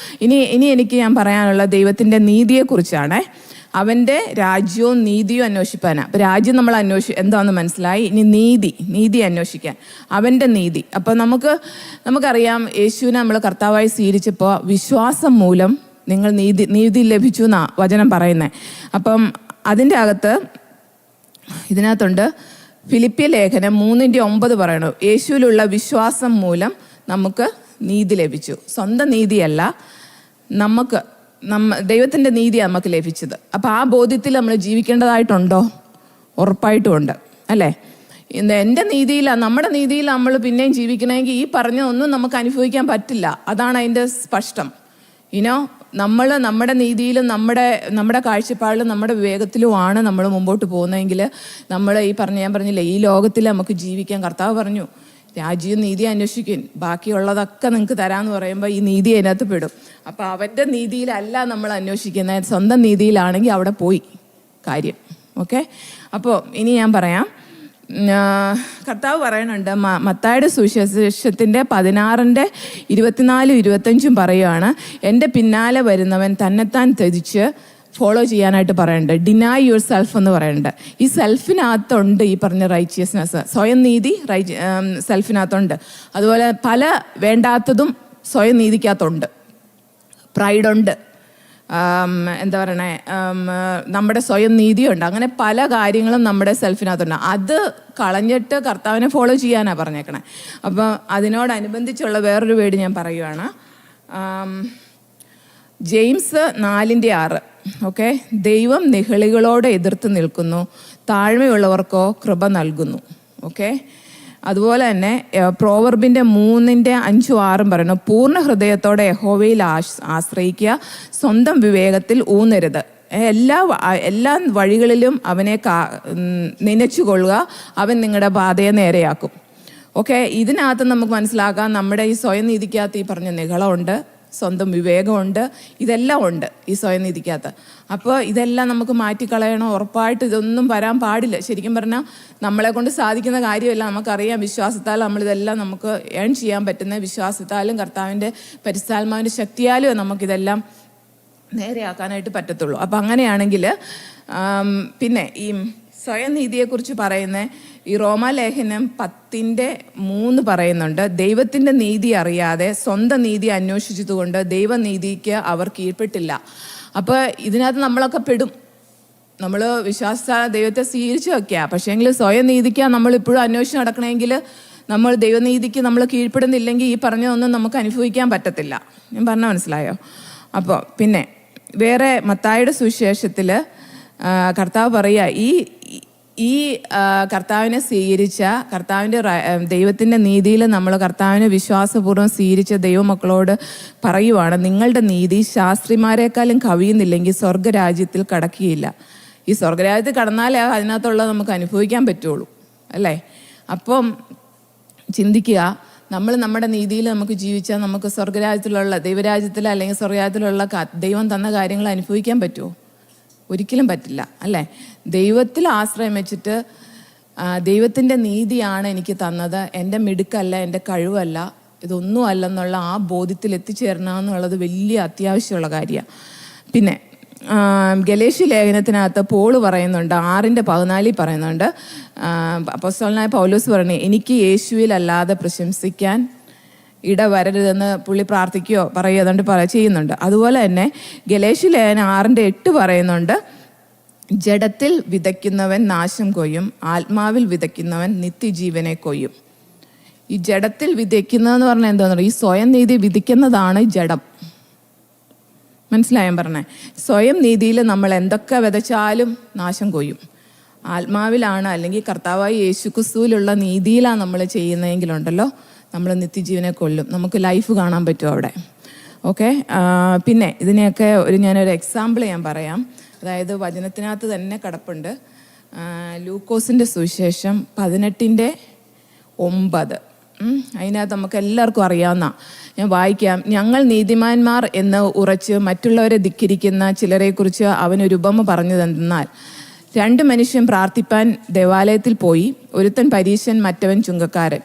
ഇനി എനിക്ക് ഞാൻ പറയാനുള്ള ദൈവത്തിൻ്റെ നീതിയെക്കുറിച്ചാണ്. അവൻ്റെ രാജ്യവും നീതിയും അന്വേഷിപ്പാനാണ്. അപ്പോൾ രാജ്യം നമ്മൾ എന്താണെന്ന് മനസ്സിലായി. ഇനി നീതി അന്വേഷിക്കാൻ, അവൻ്റെ നീതി. അപ്പോൾ നമുക്കറിയാം യേശുവിനെ നമ്മൾ കർത്താവായി സ്വീകരിച്ചപ്പോൾ വിശ്വാസം മൂലം നിങ്ങൾ നീതി ലഭിച്ചു എന്നാണ് വചനം പറയുന്നത്. അപ്പം അതിൻ്റെ അകത്ത് ഇതിനകത്തുണ്ട് ഫിലിപ്പിയ ലേഖനം 3:9 പറയണു, യേശുവിലുള്ള വിശ്വാസം മൂലം നമുക്ക് നീതി ലഭിച്ചു. സ്വന്തം നീതിയല്ല, ദൈവത്തിൻ്റെ നീതിയാണ് നമുക്ക് ലഭിച്ചത്. അപ്പോൾ ആ ബോധ്യത്തിൽ നമ്മൾ ജീവിക്കേണ്ടതായിട്ടുണ്ടോ? ഉറപ്പായിട്ടും ഉണ്ട്, അല്ലേ? എൻ്റെ നീതിയിലാണ്, നമ്മുടെ നീതിയിൽ നമ്മൾ പിന്നെയും ജീവിക്കണമെങ്കിൽ ഈ പറഞ്ഞ ഒന്നും നമുക്ക് അനുഭവിക്കാൻ പറ്റില്ല. അതാണ് അതിൻ്റെ സ്പഷ്ടം. നമ്മൾ നമ്മുടെ നീതിയിലും നമ്മുടെ കാഴ്ചപ്പാടിലും നമ്മുടെ വിവേകത്തിലുമാണ് നമ്മൾ മുമ്പോട്ട് പോകുന്നതെങ്കിൽ നമ്മൾ ഞാൻ പറഞ്ഞില്ലേ, ഈ ലോകത്തിൽ നമുക്ക് ജീവിക്കാൻ കർത്താവ് പറഞ്ഞു രാജ്യവും നീതി അന്വേഷിക്കും, ബാക്കിയുള്ളതൊക്കെ നിങ്ങൾക്ക് തരാമെന്ന് പറയുമ്പോൾ ഈ നീതി അതിനകത്ത് പെടും. അപ്പോൾ അവൻ്റെ നീതിയിലല്ല നമ്മൾ അന്വേഷിക്കുന്നത്, സ്വന്തം നീതിയിലാണെങ്കിൽ അവിടെ പോയി കാര്യം. ഓക്കെ, അപ്പോൾ ഇനി ഞാൻ പറയാം. കർത്താവ് പറയുന്നുണ്ട്, മത്തായിയുടെ സുവിശേഷത്തിൻ്റെ 16:24-25 പറയുകയാണ്, എൻ്റെ പിന്നാലെ വരുന്നവൻ തന്നെത്താൻ ത്യജിച്ച് ഫോളോ ചെയ്യാനായിട്ട് പറയുന്നുണ്ട്. ഡിനൈ യുവർ സെൽഫ് എന്ന് പറയുന്നുണ്ട്. ഈ സെൽഫിനകത്തുണ്ട് ഈ പറഞ്ഞ റൈച്ചിയസ്നെസ്, സ്വയം നീതി സെൽഫിനകത്തുണ്ട്. അതുപോലെ പല വേണ്ടാത്തതും സ്വയം നീതിക്കകത്തുണ്ട്. പ്രൈഡുണ്ട്, എന്താ പറയണേ, നമ്മുടെ സ്വയം നീതിയുണ്ട്. അങ്ങനെ പല കാര്യങ്ങളും നമ്മുടെ സെൽഫിനകത്തുണ്ട്. അത് കളഞ്ഞിട്ട് കർത്താവിനെ ഫോളോ ചെയ്യാനാണ് പറഞ്ഞേക്കണേ. അപ്പോൾ അതിനോടനുബന്ധിച്ചുള്ള വേറൊരു വേർഡ് ഞാൻ പറയുവാണ്. ജെയിംസ് 4:6. ഓക്കെ, ദൈവം നിഹളികളോട് എതിർത്ത് നിൽക്കുന്നു, താഴ്മയുള്ളവർക്കോ കൃപ നൽകുന്നു. ഓക്കെ, അതുപോലെ തന്നെ പ്രോവർബിൻ്റെ 3:5-6 പറയുന്നു, പൂർണ്ണ ഹൃദയത്തോടെ യഹോവയിൽ ആശ്രയിക്കുക, സ്വന്തം വിവേകത്തിൽ ഊന്നരുത്, എല്ലാ വഴികളിലും അവനെ നനച്ചുകൊള്ളുക, അവൻ നിങ്ങളുടെ പാതയെ നേരെയാക്കും. ഓക്കെ, ഇതിനകത്ത് നമുക്ക് മനസ്സിലാക്കാം നമ്മുടെ ഈ സ്വയം നീതിക്കകത്ത് ഈ പറഞ്ഞ നിഹളമുണ്ട്, സ്വന്തം വിവേകമുണ്ട്, ഇതെല്ലാം ഉണ്ട് ഈ സ്വയം നീതിക്കകത്ത്. അപ്പോൾ ഇതെല്ലാം നമുക്ക് മാറ്റിക്കളയണം. ഉറപ്പായിട്ട് ഇതൊന്നും വരാൻ പാടില്ല. ശരിക്കും പറഞ്ഞാൽ നമ്മളെ കൊണ്ട് സാധിക്കുന്ന കാര്യമല്ല, നമുക്കറിയാം. വിശ്വാസത്താൽ നമ്മളിതെല്ലാം നമുക്ക് ഏൺ ചെയ്യാൻ പറ്റുന്ന വിശ്വാസത്താലും കർത്താവിൻ്റെ പരിശുദ്ധാത്മാവിൻ്റെ ശക്തിയാലും നമുക്കിതെല്ലാം നേരെയാക്കാനായിട്ട് പറ്റത്തുള്ളൂ. അപ്പം അങ്ങനെയാണെങ്കിൽ പിന്നെ ഈ സ്വയം നീതിയെക്കുറിച്ച് പറയുന്ന ഈ റോമാലേഖനം 10:3 പറയുന്നുണ്ട്, ദൈവത്തിൻ്റെ നീതി അറിയാതെ സ്വന്തം നീതി അന്വേഷിച്ചതുകൊണ്ട് ദൈവനീതിക്ക് അവർ കീഴ്പ്പെട്ടില്ല. അപ്പോൾ ഇതിനകത്ത് നമ്മളൊക്കെ പെടും. നമ്മൾ വിശ്വാസ ദൈവത്തെ സ്വീകരിച്ച് വയ്ക്കുക, പക്ഷേങ്കിൽ സ്വയം നീതിക്കാണ് നമ്മളിപ്പോഴും അന്വേഷിച്ച് നടക്കണമെങ്കിൽ നമ്മൾ ദൈവനീതിക്ക് നമ്മൾ കീഴ്പ്പെടുന്നില്ലെങ്കിൽ ഈ പറഞ്ഞതൊന്നും നമുക്ക് അനുഭവിക്കാൻ പറ്റത്തില്ല. ഞാൻ പറഞ്ഞാൽ മനസ്സിലായോ? അപ്പോൾ പിന്നെ വേറെ മത്തായിയുടെ സുവിശേഷത്തിൽ കർത്താവ് പറയുക, ഈ കർത്താവിനെ സ്വീകരിച്ച കർത്താവിൻ്റെ ദൈവത്തിൻ്റെ നീതിയിൽ നമ്മൾ കർത്താവിനെ വിശ്വാസപൂർവ്വം സ്വീകരിച്ച ദൈവമക്കളോട് പറയുവാണ്, നിങ്ങളുടെ നീതി ശാസ്ത്രിമാരെക്കാളും കവിയുന്നില്ലെങ്കിൽ സ്വർഗരാജ്യത്തിൽ കടക്കുകയില്ല. ഈ സ്വർഗരാജ്യത്തിൽ കടന്നാലേ അതിനകത്തുള്ളത് നമുക്ക് അനുഭവിക്കാൻ പറ്റുള്ളൂ, അല്ലേ? അപ്പം ചിന്തിക്കുക, നമ്മൾ നമ്മുടെ നീതിയിൽ നമുക്ക് ജീവിച്ചാൽ നമുക്ക് സ്വർഗരാജ്യത്തിലുള്ള ദൈവരാജ്യത്തിൽ അല്ലെങ്കിൽ സ്വർഗരാജ്യത്തിലുള്ള ദൈവം തന്ന കാര്യങ്ങൾ അനുഭവിക്കാൻ പറ്റുമോ? ഒരിക്കലും പറ്റില്ല, അല്ലേ? ദൈവത്തിൽ ആശ്രയം വെച്ചിട്ട് ദൈവത്തിൻ്റെ നീതിയാണ് എനിക്ക് തന്നത്, എൻ്റെ മിടുക്കല്ല, എൻ്റെ കഴിവല്ല, ഇതൊന്നും അല്ലെന്നുള്ള ആ ബോധ്യത്തിൽ എത്തിച്ചേരണമെന്നുള്ളത് വലിയ അത്യാവശ്യമുള്ള കാര്യമാണ്. പിന്നെ ഗലേഷ്യ ലേഖനത്തിനകത്ത് പോള് പറയുന്നുണ്ട്, 6:14 പറയുന്നുണ്ട്, അപ്പോസ്തലനായ പൗലോസ് പറയുന്നത്, എനിക്ക് യേശുവിലല്ലാതെ പ്രശംസിക്കാൻ ഇടവരരുതെന്ന് പുള്ളി പ്രാർത്ഥിക്കുകയോ പറയുകയോ അതുകൊണ്ട് ചെയ്യുന്നുണ്ട്. അതുപോലെ തന്നെ ഗലേഷ്യ ലേഖനം 6:8 പറയുന്നുണ്ട്, ജഡത്തിൽ വിതയ്ക്കുന്നവൻ നാശം കൊയ്യും, ആത്മാവിൽ വിതയ്ക്കുന്നവൻ നിത്യജീവനെ കൊയ്യും. ഈ ജഡത്തിൽ വിതയ്ക്കുന്നതെന്ന് പറഞ്ഞാൽ എന്താണെന്ന് പറയുക, ഈ സ്വയം നീതി വിധിക്കുന്നതാണ് ജഡം. മനസ്സിലായാൻ പറഞ്ഞേ? സ്വയം നീതിയിൽ നമ്മൾ എന്തൊക്കെ വിതച്ചാലും നാശം കൊയ്യും. ആത്മാവിലാണ് അല്ലെങ്കിൽ കർത്താവായ യേശുക്രിസ്തുവിലുള്ള നീതിയിലാണ് നമ്മൾ ചെയ്യുന്നതെങ്കിലുണ്ടല്ലോ, നമ്മൾ നിത്യജീവനെ കൊല്ലും, നമുക്ക് ലൈഫ് കാണാൻ പറ്റും അവിടെ. ഓക്കെ, പിന്നെ ഇതിനെയൊക്കെ ഞാനൊരു എക്സാമ്പിൾ ഞാൻ പറയാം. അതായത് വചനത്തിനകത്ത് തന്നെ കിടപ്പുണ്ട്. ലൂക്കോസിൻ്റെ സുവിശേഷം 18:9. അതിനകത്ത് നമുക്ക് എല്ലാവർക്കും അറിയാവുന്ന, ഞാൻ വായിക്കാം. ഞങ്ങൾ നീതിമാന്മാർ എന്ന് ഉറച്ച് മറ്റുള്ളവരെ ധിക്കരിക്കുന്ന ചിലരെക്കുറിച്ച് അവനൊരു ഉപമ പറഞ്ഞതെന്നാൽ, 2 മനുഷ്യൻ പ്രാർത്ഥിപ്പാൻ ദേവാലയത്തിൽ പോയി, ഒരുത്തൻ പരീശൻ, മറ്റവൻ ചുങ്കക്കാരൻ.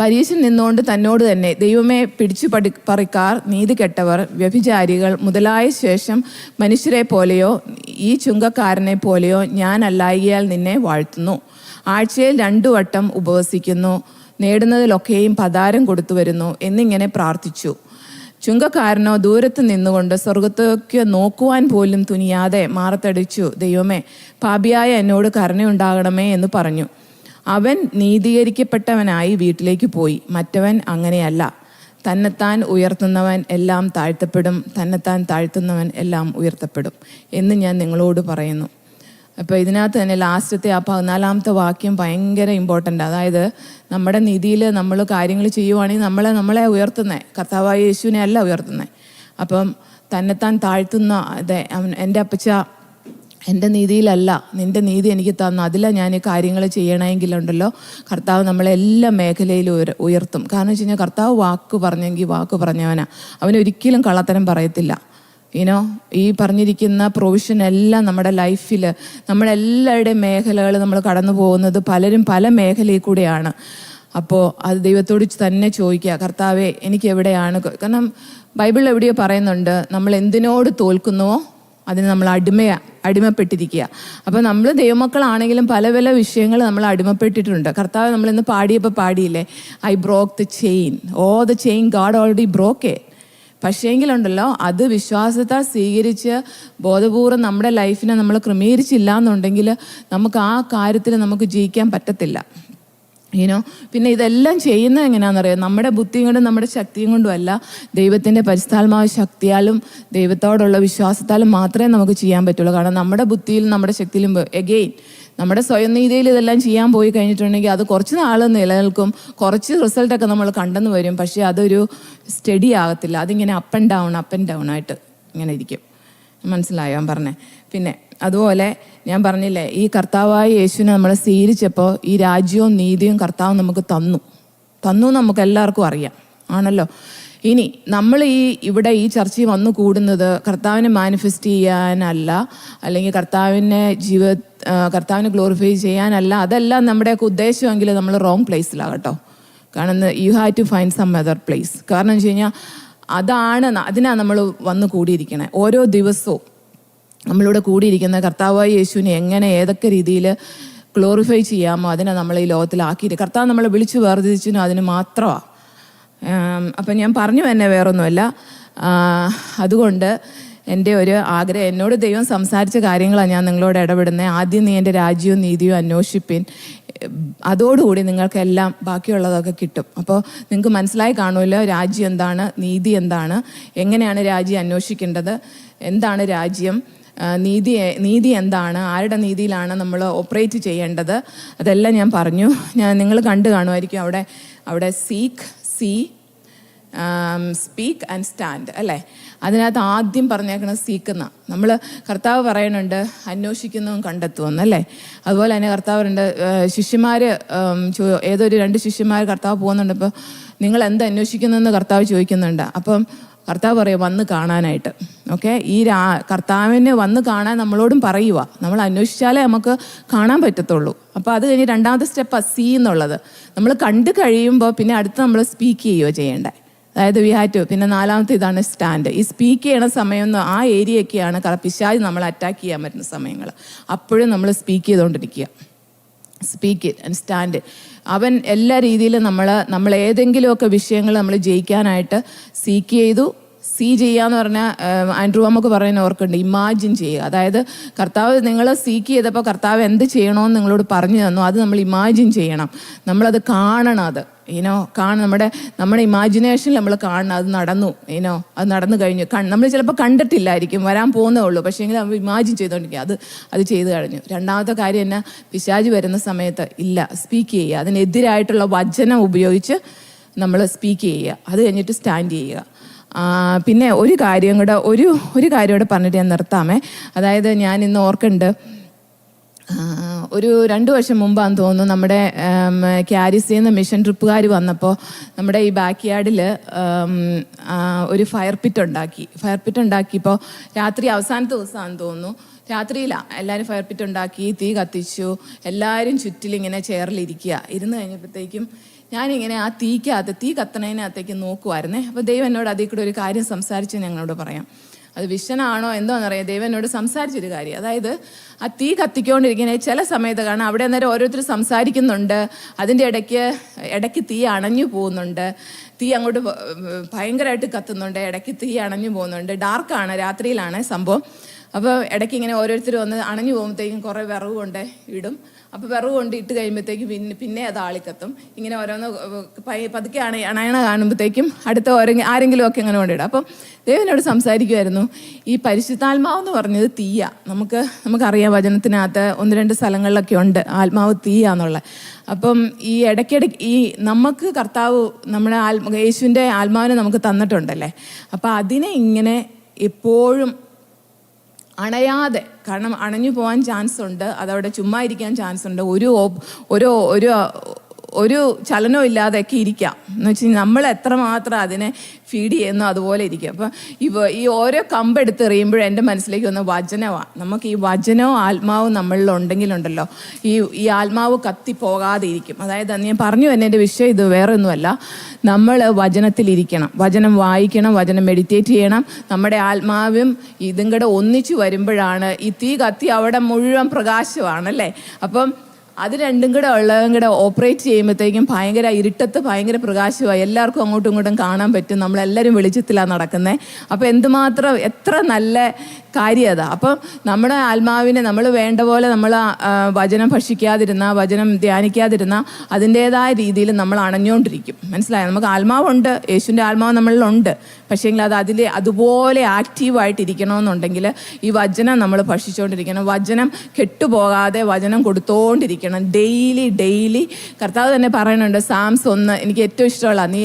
പരീശൻ നിന്നുകൊണ്ട് തന്നോട് തന്നെ, ദൈവമേ, പിടിച്ചു പറിക്കാർ, നീതി കെട്ടവർ, വ്യഭിചാരികൾ മുതലായ ശേഷം മനുഷ്യരെ പോലെയോ ഈ ചുങ്കക്കാരനെ പോലെയോ ഞാൻ അല്ലായികയാൽ നിന്നെ വാഴ്ത്തുന്നു. ആഴ്ചയിൽ 2 വട്ടം ഉപവസിക്കുന്നു, നേടുന്നതിലൊക്കെയും പതാരം കൊടുത്തു വരുന്നു എന്നിങ്ങനെ പ്രാർത്ഥിച്ചു. ചുങ്കക്കാരനോ ദൂരത്ത് നിന്നുകൊണ്ട് സ്വർഗത്തേക്ക് നോക്കുവാൻ പോലും തുനിയാതെ മാറത്തടിച്ചു, ദൈവമേ, പാപിയായ എന്നോട് കരുണയുണ്ടാകണമേ എന്ന് പറഞ്ഞു. അവൻ നീതീകരിക്കപ്പെട്ടവനായി വീട്ടിലേക്ക് പോയി. മറ്റവൻ അങ്ങനെയല്ല, തന്നെത്താൻ ഉയർത്തുന്നവൻ എല്ലാം താഴ്ത്തപ്പെടും, തന്നെത്താൻ താഴ്ത്തുന്നവൻ എല്ലാം ഉയർത്തപ്പെടും എന്ന് ഞാൻ നിങ്ങളോട് പറയുന്നു. അപ്പോൾ ഇതിനകത്ത് തന്നെ ലാസ്റ്റത്തെ ആ 14-ാമത്തെ വാക്യം ഭയങ്കര ഇമ്പോർട്ടൻ്റ്. അതായത് നമ്മുടെ നീതിയിൽ നമ്മൾ കാര്യങ്ങൾ ചെയ്യുവാണെങ്കിൽ നമ്മളെ ഉയർത്തുന്നത് കർത്താവായ യേശുവിനെ അല്ല ഉയർത്തുന്നത്. അപ്പം തന്നെത്താൻ താഴ്ത്തുന്ന അതെ എൻ്റെ അപ്പച്ച എൻ്റെ നീതിയിലല്ല, നിൻ്റെ നീതി എനിക്ക് തന്നു, അതിലാണ് ഞാൻ ഈ കാര്യങ്ങൾ ചെയ്യണമെങ്കിലുണ്ടല്ലോ കർത്താവ് നമ്മളെല്ലാ മേഖലയിലും ഉയർത്തും. കാരണം വെച്ച് കഴിഞ്ഞാൽ കർത്താവ് വാക്ക് പറഞ്ഞെങ്കിൽ വാക്ക് പറഞ്ഞവനാ, അവനൊരിക്കലും കള്ളത്തരം പറയത്തില്ല. ഈ പറഞ്ഞിരിക്കുന്ന പ്രൊവിഷൻ എല്ലാം നമ്മുടെ ലൈഫിൽ നമ്മളെല്ലാവരുടെയും മേഖലകൾ നമ്മൾ കടന്നു പോകുന്നത് പലരും പല മേഖലയിൽ കൂടെയാണ്. അപ്പോൾ അത് ദൈവത്തോട് തന്നെ ചോദിക്കുക, കർത്താവേ എനിക്ക് എവിടെയാണ്. കാരണം ബൈബിളിൽ എവിടെയോ പറയുന്നുണ്ട്, നമ്മൾ എന്തിനോട് തോൽക്കുന്നുവോ അതിന് നമ്മൾ അടിമപ്പെട്ടിരിക്കുക. അപ്പോൾ നമ്മൾ ദൈവമക്കളാണെങ്കിലും പല പല വിഷയങ്ങൾ നമ്മൾ അടിമപ്പെട്ടിട്ടുണ്ട്. കർത്താവ് നമ്മളിന്ന് പാടിയില്ലേ, I broke the chain, the chain God already broke. പക്ഷേങ്കിലുണ്ടല്ലോ അത് വിശ്വാസത്താൽ സ്വീകരിച്ച് ബോധപൂർവ്വം നമ്മുടെ ലൈഫിനെ നമ്മൾ ക്രമീകരിച്ചില്ല എന്നുണ്ടെങ്കിൽ നമുക്ക് ആ കാര്യത്തിൽ നമുക്ക് ജയിക്കാൻ പറ്റത്തില്ല. പിന്നെ ഇതെല്ലാം ചെയ്യുന്നത് എങ്ങനെയാണെന്നറിയാം, നമ്മുടെ ബുദ്ധിയും കൊണ്ടും നമ്മുടെ ശക്തിയും കൊണ്ടും അല്ല, ദൈവത്തിൻ്റെ പരിശുദ്ധാത്മാവ് ശക്തിയാലും ദൈവത്തോടുള്ള വിശ്വാസത്താലും മാത്രമേ നമുക്ക് ചെയ്യാൻ പറ്റുള്ളൂ. കാരണം നമ്മുടെ ബുദ്ധിയിലും നമ്മുടെ ശക്തിയിലും എഗെയിൻ നമ്മുടെ സ്വയം നീതിയിൽ ഇതെല്ലാം ചെയ്യാൻ പോയി കഴിഞ്ഞിട്ടുണ്ടെങ്കിൽ അത് കുറച്ച് നാൾ നിലനിൽക്കും, കുറച്ച് റിസൾട്ടൊക്കെ നമ്മൾ കണ്ടെന്ന് വരും. പക്ഷേ അതൊരു സ്റ്റഡി ആകത്തില്ല, അതിങ്ങനെ അപ്പ് ആൻഡ് ഡൗൺ ആയിട്ട് ഇങ്ങനെ ഇരിക്കും. മനസ്സിലായോ ഞാൻ പറഞ്ഞേ? പിന്നെ അതുപോലെ ഞാൻ പറഞ്ഞില്ലേ, ഈ കർത്താവായ യേശുവിനെ നമ്മൾ സ്വീകരിച്ചപ്പോൾ ഈ രാജ്യവും നീതിയും കർത്താവ് നമുക്ക് തന്നു നമുക്ക് എല്ലാവർക്കും അറിയാം ആണല്ലോ. ഇനി നമ്മൾ ഇവിടെ ഈ ചർച്ചയിൽ വന്നു കൂടുന്നത് കർത്താവിനെ മാനിഫെസ്റ്റ് ചെയ്യാനല്ല, അല്ലെങ്കിൽ കർത്താവിനെ ഗ്ലോറിഫൈ ചെയ്യാനല്ല. അതെല്ലാം നമ്മുടെയൊക്കെ ഉദ്ദേശമെങ്കിൽ നമ്മൾ റോങ് പ്ലേസിലാണ് കേട്ടോ. കാരണം you have to find some other place. കാരണം വെച്ച് കഴിഞ്ഞാൽ അതിനാണ് നമ്മൾ വന്ന് കൂടിയിരിക്കണേ. ഓരോ ദിവസവും നമ്മളിവിടെ കൂടിയിരിക്കുന്ന കർത്താവായ യേശുവിനെ എങ്ങനെ ഏതൊക്കെ രീതിയിൽ ഗ്ലോറിഫൈ ചെയ്യാമോ അതിനെ നമ്മൾ ഈ ലോകത്തിലാക്കിയിട്ട് കർത്താവ് നമ്മളെ വിളിച്ച് വേർതിരിച്ചിനും അതിന് മാത്രമാണ്. അപ്പം ഞാൻ പറഞ്ഞു തന്നെ വേറൊന്നുമല്ല. അതുകൊണ്ട് എൻ്റെ ഒരു ആഗ്രഹം, എന്നോട് ദൈവം സംസാരിച്ച കാര്യങ്ങളാണ് ഞാൻ നിങ്ങളോട് ഇടപെടുന്നത്. ആദ്യം നീ എൻ്റെ രാജ്യവും നീതിയും അന്വേഷിപ്പിൻ, അതോടുകൂടി നിങ്ങൾക്കെല്ലാം ബാക്കിയുള്ളതൊക്കെ കിട്ടും. അപ്പോൾ നിങ്ങൾക്ക് മനസ്സിലായി കാണുമല്ലോ രാജ്യം എന്താണ്, നീതി എന്താണ്, എങ്ങനെയാണ് രാജ്യം അന്വേഷിക്കേണ്ടത്, എന്താണ് രാജ്യം, നീതി എന്താണ്, ആരുടെ നീതിയിലാണ് നമ്മൾ ഓപ്പറേറ്റ് ചെയ്യേണ്ടത്, അതെല്ലാം ഞാൻ പറഞ്ഞു. നിങ്ങൾ കണ്ടു കാണുമായിരിക്കും അവിടെ സ്പീക്ക് ആൻഡ് സ്റ്റാൻഡ് അല്ലേ. അതിനകത്ത് ആദ്യം പറഞ്ഞേക്കണം സീക്കുന്ന. നമ്മൾ കർത്താവ് പറയുന്നുണ്ട് അന്വേഷിക്കുന്നതും കണ്ടെത്തുമെന്ന് അല്ലേ. അതുപോലെ തന്നെ കർത്താവ് പറയുന്നുണ്ട്, ശിഷ്യന്മാർ ഏതൊരു 2 ശിഷ്യന്മാർ കർത്താവ് പോകുന്നുണ്ട്. അപ്പോൾ നിങ്ങൾ എന്ത് അന്വേഷിക്കുന്നതെന്ന് കർത്താവ് ചോദിക്കുന്നുണ്ട്. അപ്പം കർത്താവ് പറയുക വന്ന് കാണാനായിട്ട്. ഓക്കെ, കർത്താവിനെ വന്ന് കാണാൻ നമ്മളോടും പറയുക. നമ്മൾ അന്വേഷിച്ചാലേ നമുക്ക് കാണാൻ പറ്റത്തുള്ളൂ. അപ്പോൾ അത് കഴിഞ്ഞ് 2ാമത്തെ സ്റ്റെപ്പ് സീ എന്നുള്ളത്. നമ്മൾ കണ്ടു കഴിയുമ്പോൾ പിന്നെ അടുത്ത് നമ്മൾ സ്പീക്ക് ചെയ്യുകയോ ചെയ്യേണ്ടത്. അതായത് വി ഹാവ് ടു. പിന്നെ 4ാമത്തെ ഇതാണ് സ്റ്റാൻഡ്. ഈ സ്പീക്ക് ചെയ്യണ സമയം ആ ഏരിയയൊക്കെയാണ് പിശാച് നമ്മൾ അറ്റാക്ക് ചെയ്യാൻ പറ്റുന്ന സമയങ്ങൾ. അപ്പോഴും നമ്മൾ സ്പീക്ക് ചെയ്തുകൊണ്ടിരിക്കുക. Speak it and stand. അവൻ എല്ലാ രീതിയിലും നമ്മൾ ഏതെങ്കിലുമൊക്കെ വിഷയങ്ങൾ നമ്മൾ ജയിക്കാനായിട്ട് സീക്ക് ചെയ്തു. ചെയ്യാന്ന് പറഞ്ഞാൽ ആൻഡ്രൂ നമുക്ക് പറയുന്ന ഓർക്കുന്നുണ്ട്, ഇമാജിൻ ചെയ്യുക. അതായത് കർത്താവ് നിങ്ങൾ സീക്ക് ചെയ്തപ്പോൾ കർത്താവ് എന്ത് ചെയ്യണമെന്ന് നിങ്ങളോട് പറഞ്ഞു തന്നു, അത് നമ്മൾ ഇമാജിൻ ചെയ്യണം, നമ്മളത് കാണണം. അത് നമ്മുടെ ഇമാജിനേഷനിൽ നമ്മൾ കാണണം അത് നടന്നു. അത് നടന്നു കഴിഞ്ഞു. നമ്മൾ ചിലപ്പോൾ കണ്ടിട്ടില്ലായിരിക്കും, വരാൻ പോകുന്നേ ഉള്ളൂ. പക്ഷേ എങ്കിൽ നമ്മൾ ഇമാജിൻ ചെയ്തുകൊണ്ടിരിക്കുക അത് ചെയ്തു കഴിഞ്ഞു. 2ാമത്തെ കാര്യം എന്നാ, പിശാച് വരുന്ന സമയത്ത് ഇല്ല, സ്പീക്ക് ചെയ്യുക. അതിനെതിരായിട്ടുള്ള വചനം ഉപയോഗിച്ച് നമ്മൾ സ്പീക്ക് ചെയ്യുക. അത് കഴിഞ്ഞിട്ട് സ്റ്റാൻഡ് ചെയ്യുക. പിന്നെ ഒരു കാര്യം കൂടെ പറഞ്ഞിട്ട് ഞാൻ നിർത്താമേ. അതായത് ഞാൻ ഇന്ന് ഓർക്കുന്നുണ്ട്, ഒരു 2 വർഷം മുമ്പാന്ന് തോന്നുന്നു നമ്മുടെ ക്യാരിസിൽ നിന്ന് മിഷൻ ട്രിപ്പുകാർ വന്നപ്പോൾ നമ്മുടെ ഈ ബാക്ക് യാർഡിൽ ഒരു ഫയർ പിറ്റ് ഉണ്ടാക്കിയപ്പോൾ രാത്രി അവസാനത്തെ ദിവസമാണെന്ന് തോന്നുന്നു, രാത്രിയിലാണ് എല്ലാവരും ഫയർ പിറ്റ് ഉണ്ടാക്കി, തീ കത്തിച്ചു, എല്ലാവരും ചുറ്റിലിങ്ങനെ ചെയറിലിരിക്കുക. ഇരുന്ന് കഴിഞ്ഞപ്പോഴത്തേക്കും ഞാനിങ്ങനെ ആ തീ കത്തണതിനകത്തേക്ക് നോക്കുമായിരുന്നേ. അപ്പോൾ ദൈവം എന്നോട് അതിൽ കൂടെ ഒരു കാര്യം സംസാരിച്ച് ഞങ്ങളോട് പറയാം. അത് വിഷനാണോ എന്തോന്നറിയാം, ദൈവം എന്നോട് സംസാരിച്ചൊരു കാര്യം. അതായത് ആ തീ കത്തിക്കൊണ്ടിരിക്കുന്നത് ചില സമയത്ത് കാണാം, അവിടെ അന്നേരം ഓരോരുത്തർ സംസാരിക്കുന്നുണ്ട്, അതിൻ്റെ ഇടയ്ക്ക് തീ അണഞ്ഞു പോകുന്നുണ്ട്, തീ അങ്ങോട്ട് ഭയങ്കരമായിട്ട് കത്തുന്നുണ്ട്, ഇടയ്ക്ക് തീ അണഞ്ഞു പോകുന്നുണ്ട്. ഡാർക്കാണ്, രാത്രിയിലാണ് സംഭവം. അപ്പോൾ ഇടയ്ക്ക് ഇങ്ങനെ ഓരോരുത്തർ വന്ന് അണഞ്ഞു പോകുമ്പോഴത്തേക്കും കുറേ വിറവ് കൊണ്ട് ഇടും. അപ്പോൾ വിറവ് കൊണ്ട് ഇട്ട് കഴിയുമ്പോഴത്തേക്കും പിന്നെ അത് ആളിക്കത്തും. ഇങ്ങനെ ഓരോന്ന് പതുക്കെ അണയണ കാണുമ്പോഴത്തേക്കും അടുത്ത ആരെങ്കിലും ഒക്കെ ഇങ്ങനെ കൊണ്ടിടും. അപ്പം ദൈവനോട് സംസാരിക്കുമായിരുന്നു, ഈ പരിശുദ്ധാത്മാവെന്ന് പറഞ്ഞത് തീയ. നമുക്കറിയാം വചനത്തിനകത്ത് 1-2 സ്ഥലങ്ങളിലൊക്കെ ഉണ്ട് ആത്മാവ് തീയാന്നുള്ളത്. അപ്പം ഈ ഇടയ്ക്കിടയ്ക്ക് ഈ നമുക്ക് കർത്താവ് നമ്മുടെ യേശുവിൻ്റെ ആത്മാവിനെ നമുക്ക് തന്നിട്ടുണ്ടല്ലേ. അപ്പം അതിനെ ഇങ്ങനെ എപ്പോഴും അണയാതെ, കാരണം അണഞ്ഞു പോകാൻ ചാൻസ് ഉണ്ട്, അതവിടെ ചുമ്മാ ഇരിക്കാൻ ചാൻസ് ഉണ്ട്, ഒരു ചലനവും ഇല്ലാതെയൊക്കെ ഇരിക്കാം. എന്ന് വെച്ച് കഴിഞ്ഞാൽ നമ്മൾ എത്രമാത്രം അതിനെ ഫീഡ് ചെയ്യുന്നോ അതുപോലെ ഇരിക്കും. അപ്പം ഈ ഓരോ കമ്പെടുത്ത് എറിയുമ്പോഴും എൻ്റെ മനസ്സിലേക്ക് വന്ന വചനമാണ്. നമുക്ക് ഈ വചനവും ആത്മാവും നമ്മളിലുണ്ടെങ്കിലുണ്ടല്ലോ ഈ ആത്മാവ് കത്തിപ്പോകാതെ ഇരിക്കും. അതായത് ഞാൻ പറഞ്ഞു തന്നെ എൻ്റെ വിഷയം ഇത് വേറെ ഒന്നുമല്ല, നമ്മൾ വചനത്തിലിരിക്കണം, വചനം വായിക്കണം, വചനം മെഡിറ്റേറ്റ് ചെയ്യണം. നമ്മുടെ ആത്മാവും ഇതും കൂടെ ഒന്നിച്ചു വരുമ്പോഴാണ് ഈ തീ കത്തി അവിടെ മുഴുവൻ പ്രകാശമാണല്ലേ. അപ്പം അത് രണ്ടും കൂടെ ഉള്ളതും കൂടെ ഓപ്പറേറ്റ് ചെയ്യുമ്പോഴത്തേക്കും ഭയങ്കര ഇരുട്ടത്ത് ഭയങ്കര പ്രകാശമായി, എല്ലാവർക്കും അങ്ങോട്ടും ഇങ്ങോട്ടും കാണാൻ പറ്റും. നമ്മളെല്ലാവരും വെളിച്ചത്തിലാണ് നടക്കുന്നത്. അപ്പോൾ എന്തുമാത്രം എത്ര നല്ല കാര്യം അതാ. അപ്പം നമ്മുടെ ആത്മാവിനെ നമ്മൾ വേണ്ട പോലെ നമ്മൾ വചനം ഭക്ഷിക്കാതിരുന്ന, വചനം ധ്യാനിക്കാതിരുന്ന അതിൻ്റേതായ രീതിയിൽ നമ്മൾ അണഞ്ഞുകൊണ്ടിരിക്കും. മനസ്സിലായോ? നമുക്ക് ആത്മാവുണ്ട്, യേശുവിൻ്റെ ആത്മാവ് നമ്മളിലുണ്ട്. പക്ഷേങ്കിൽ അത് അതുപോലെ ആക്റ്റീവായിട്ടിരിക്കണമെന്നുണ്ടെങ്കിൽ ഈ വചനം നമ്മൾ ഭക്ഷിച്ചുകൊണ്ടിരിക്കണം. വചനം കെട്ടുപോകാതെ വചനം കൊടുത്തോണ്ടിരിക്കണം. ഡെയിലി കർത്താവ് തന്നെ പറയുന്നുണ്ട്, സാംസ് 1 എനിക്ക് ഏറ്റവും ഇഷ്ടമുള്ള, നീ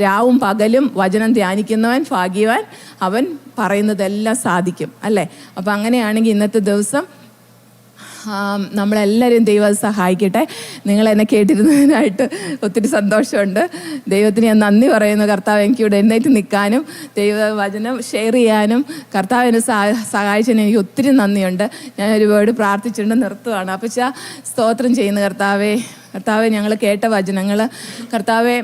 രാവും പകലും വചനം ധ്യാനിക്കുന്നവൻ ഭാഗ്യവാൻ, അവൻ പറയുന്നതെല്ലാം സാധിക്കും അല്ലേ. അപ്പം അങ്ങനെയാണെങ്കിൽ ഇന്നത്തെ ദിവസം നമ്മളെല്ലാവരും ദൈവം സഹായിക്കട്ടെ. നിങ്ങളെന്നെ കേട്ടിരുന്നതിനായിട്ട് ഒത്തിരി സന്തോഷമുണ്ട്. ദൈവത്തിന് ഞാൻ നന്ദി പറയുന്നു. കർത്താവ് എനിക്കിവിടെ എഴുന്നേറ്റ് നിൽക്കാനും ദൈവവചനം ഷെയർ ചെയ്യാനും കർത്താവിനെ സഹായിച്ചതിന് എനിക്ക് ഒത്തിരി നന്ദിയുണ്ട്. ഞാൻ ഒരുപാട് പ്രാർത്ഥിച്ചിട്ടുണ്ട്, നിർത്തുകയാണ്. അപ്പോൾ സ്തോത്രം ചെയ്യുന്നു കർത്താവേ. ഞങ്ങൾ കേട്ട വചനങ്ങൾ കർത്താവെ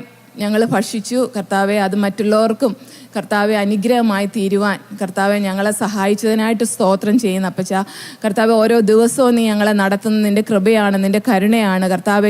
ഞങ്ങൾ ഭക്ഷിച്ചു. കർത്താവെ അത് മറ്റുള്ളവർക്കും കർത്താവെ അനുഗ്രഹമായി തീരുവാൻ കർത്താവെ ഞങ്ങളെ സഹായിച്ചതിനായിട്ട് സ്തോത്രം ചെയ്യുന്നു അപ്പച്ച. കർത്താവെ ഓരോ ദിവസവും നീ ഞങ്ങളെ നടത്തുന്ന നിൻ്റെ കൃപയാണ്, നിൻ്റെ കരുണയാണ്. കർത്താവെ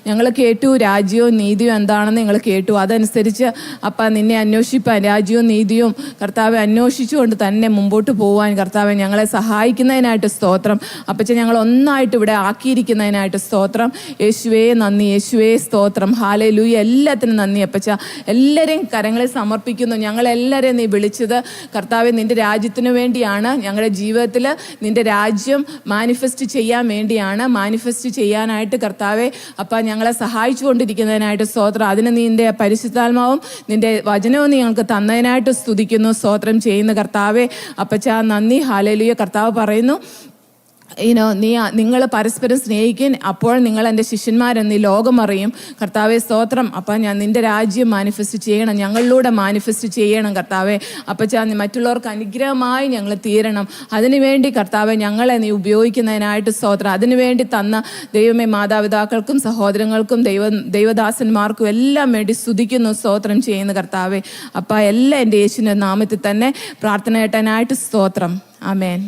ഞങ്ങൾ കേട്ടു രാജ്യവും നീതിയും എന്താണെന്ന് ഞങ്ങൾ കേട്ടു. അതനുസരിച്ച് അപ്പ നിന്നെ അന്വേഷിപ്പാൻ, രാജ്യവും നീതിയും കർത്താവെ അന്വേഷിച്ചുകൊണ്ട് തന്നെ മുമ്പോട്ട് പോകാൻ കർത്താവെ ഞങ്ങളെ സഹായിക്കുന്നതിനായിട്ട് സ്തോത്രം അപ്പച്ച. ഞങ്ങൾ ഒന്നായിട്ട് ഇവിടെ ആക്കിയിരിക്കുന്നതിനായിട്ട് സ്തോത്രം. യേശുവേ നന്ദി, യേശുവേ സ്തോത്രം. ഹല്ലേലൂയ. എല്ലാത്തിനും നന്ദി അപ്പച്ച. എല്ലാവരെയും കരങ്ങളിൽ സമർപ്പിക്കുന്നു. ഞങ്ങളെല്ലാവരെയും നീ വിളിച്ചത് കർത്താവെ നിൻ്റെ രാജ്യത്തിന് വേണ്ടിയാണ്. ഞങ്ങളുടെ ജീവിതത്തിൽ നിൻ്റെ രാജ്യം മാനിഫെസ്റ്റ് ചെയ്യാൻ വേണ്ടിയാണ്. മാനിഫെസ്റ്റ് ചെയ്യാനായിട്ട് കർത്താവെ അപ്പം ഞങ്ങളെ സഹായിച്ചു കൊണ്ടിരിക്കുന്നതിനായിട്ട് സ്തോത്രം. അതിന് നിൻ്റെ പരിശുദ്ധാത്മാവും നിൻ്റെ വചനവും നീ ഞങ്ങൾക്ക് തന്നതിനായിട്ട് സ്തുതിക്കുന്നു, സ്തോത്രം ചെയ്യുന്നു കർത്താവെ അപ്പച്ച. നന്ദി. ഹല്ലേലൂയ. കർത്താവ് പറയുന്നു, നിങ്ങൾ പരസ്പരം സ്നേഹിക്കും, അപ്പോൾ നിങ്ങൾ എൻ്റെ ശിഷ്യന്മാരെന്ന് ഈ ലോകം അറിയും. കർത്താവെ സ്തോത്രം. അപ്പം ഞാൻ നിൻ്റെ രാജ്യം മാനിഫെസ്റ്റ് ചെയ്യണം, ഞങ്ങളിലൂടെ മാനിഫെസ്റ്റ് ചെയ്യണം കർത്താവെ അപ്പച്ചാ. മറ്റുള്ളവർക്ക് അനുഗ്രഹമായി ഞങ്ങൾ തീരണം. അതിനുവേണ്ടി കർത്താവെ ഞങ്ങളെ നീ ഉപയോഗിക്കുന്നതിനായിട്ട് സ്തോത്രം. അതിനുവേണ്ടി തന്ന ദൈവമേ മാതാപിതാക്കൾക്കും സഹോദരങ്ങൾക്കും ദൈവദാസന്മാർക്കും എല്ലാം വേണ്ടി സ്തുതിക്കുന്നു, സ്തോത്രം ചെയ്യുന്നു കർത്താവെ അപ്പ. എല്ലാം എൻ്റെ യേശുവിൻ്റെ നാമത്തിൽ തന്നെ പ്രാർത്ഥന കേട്ടനായിട്ട് സ്തോത്രം. ആമേൻ.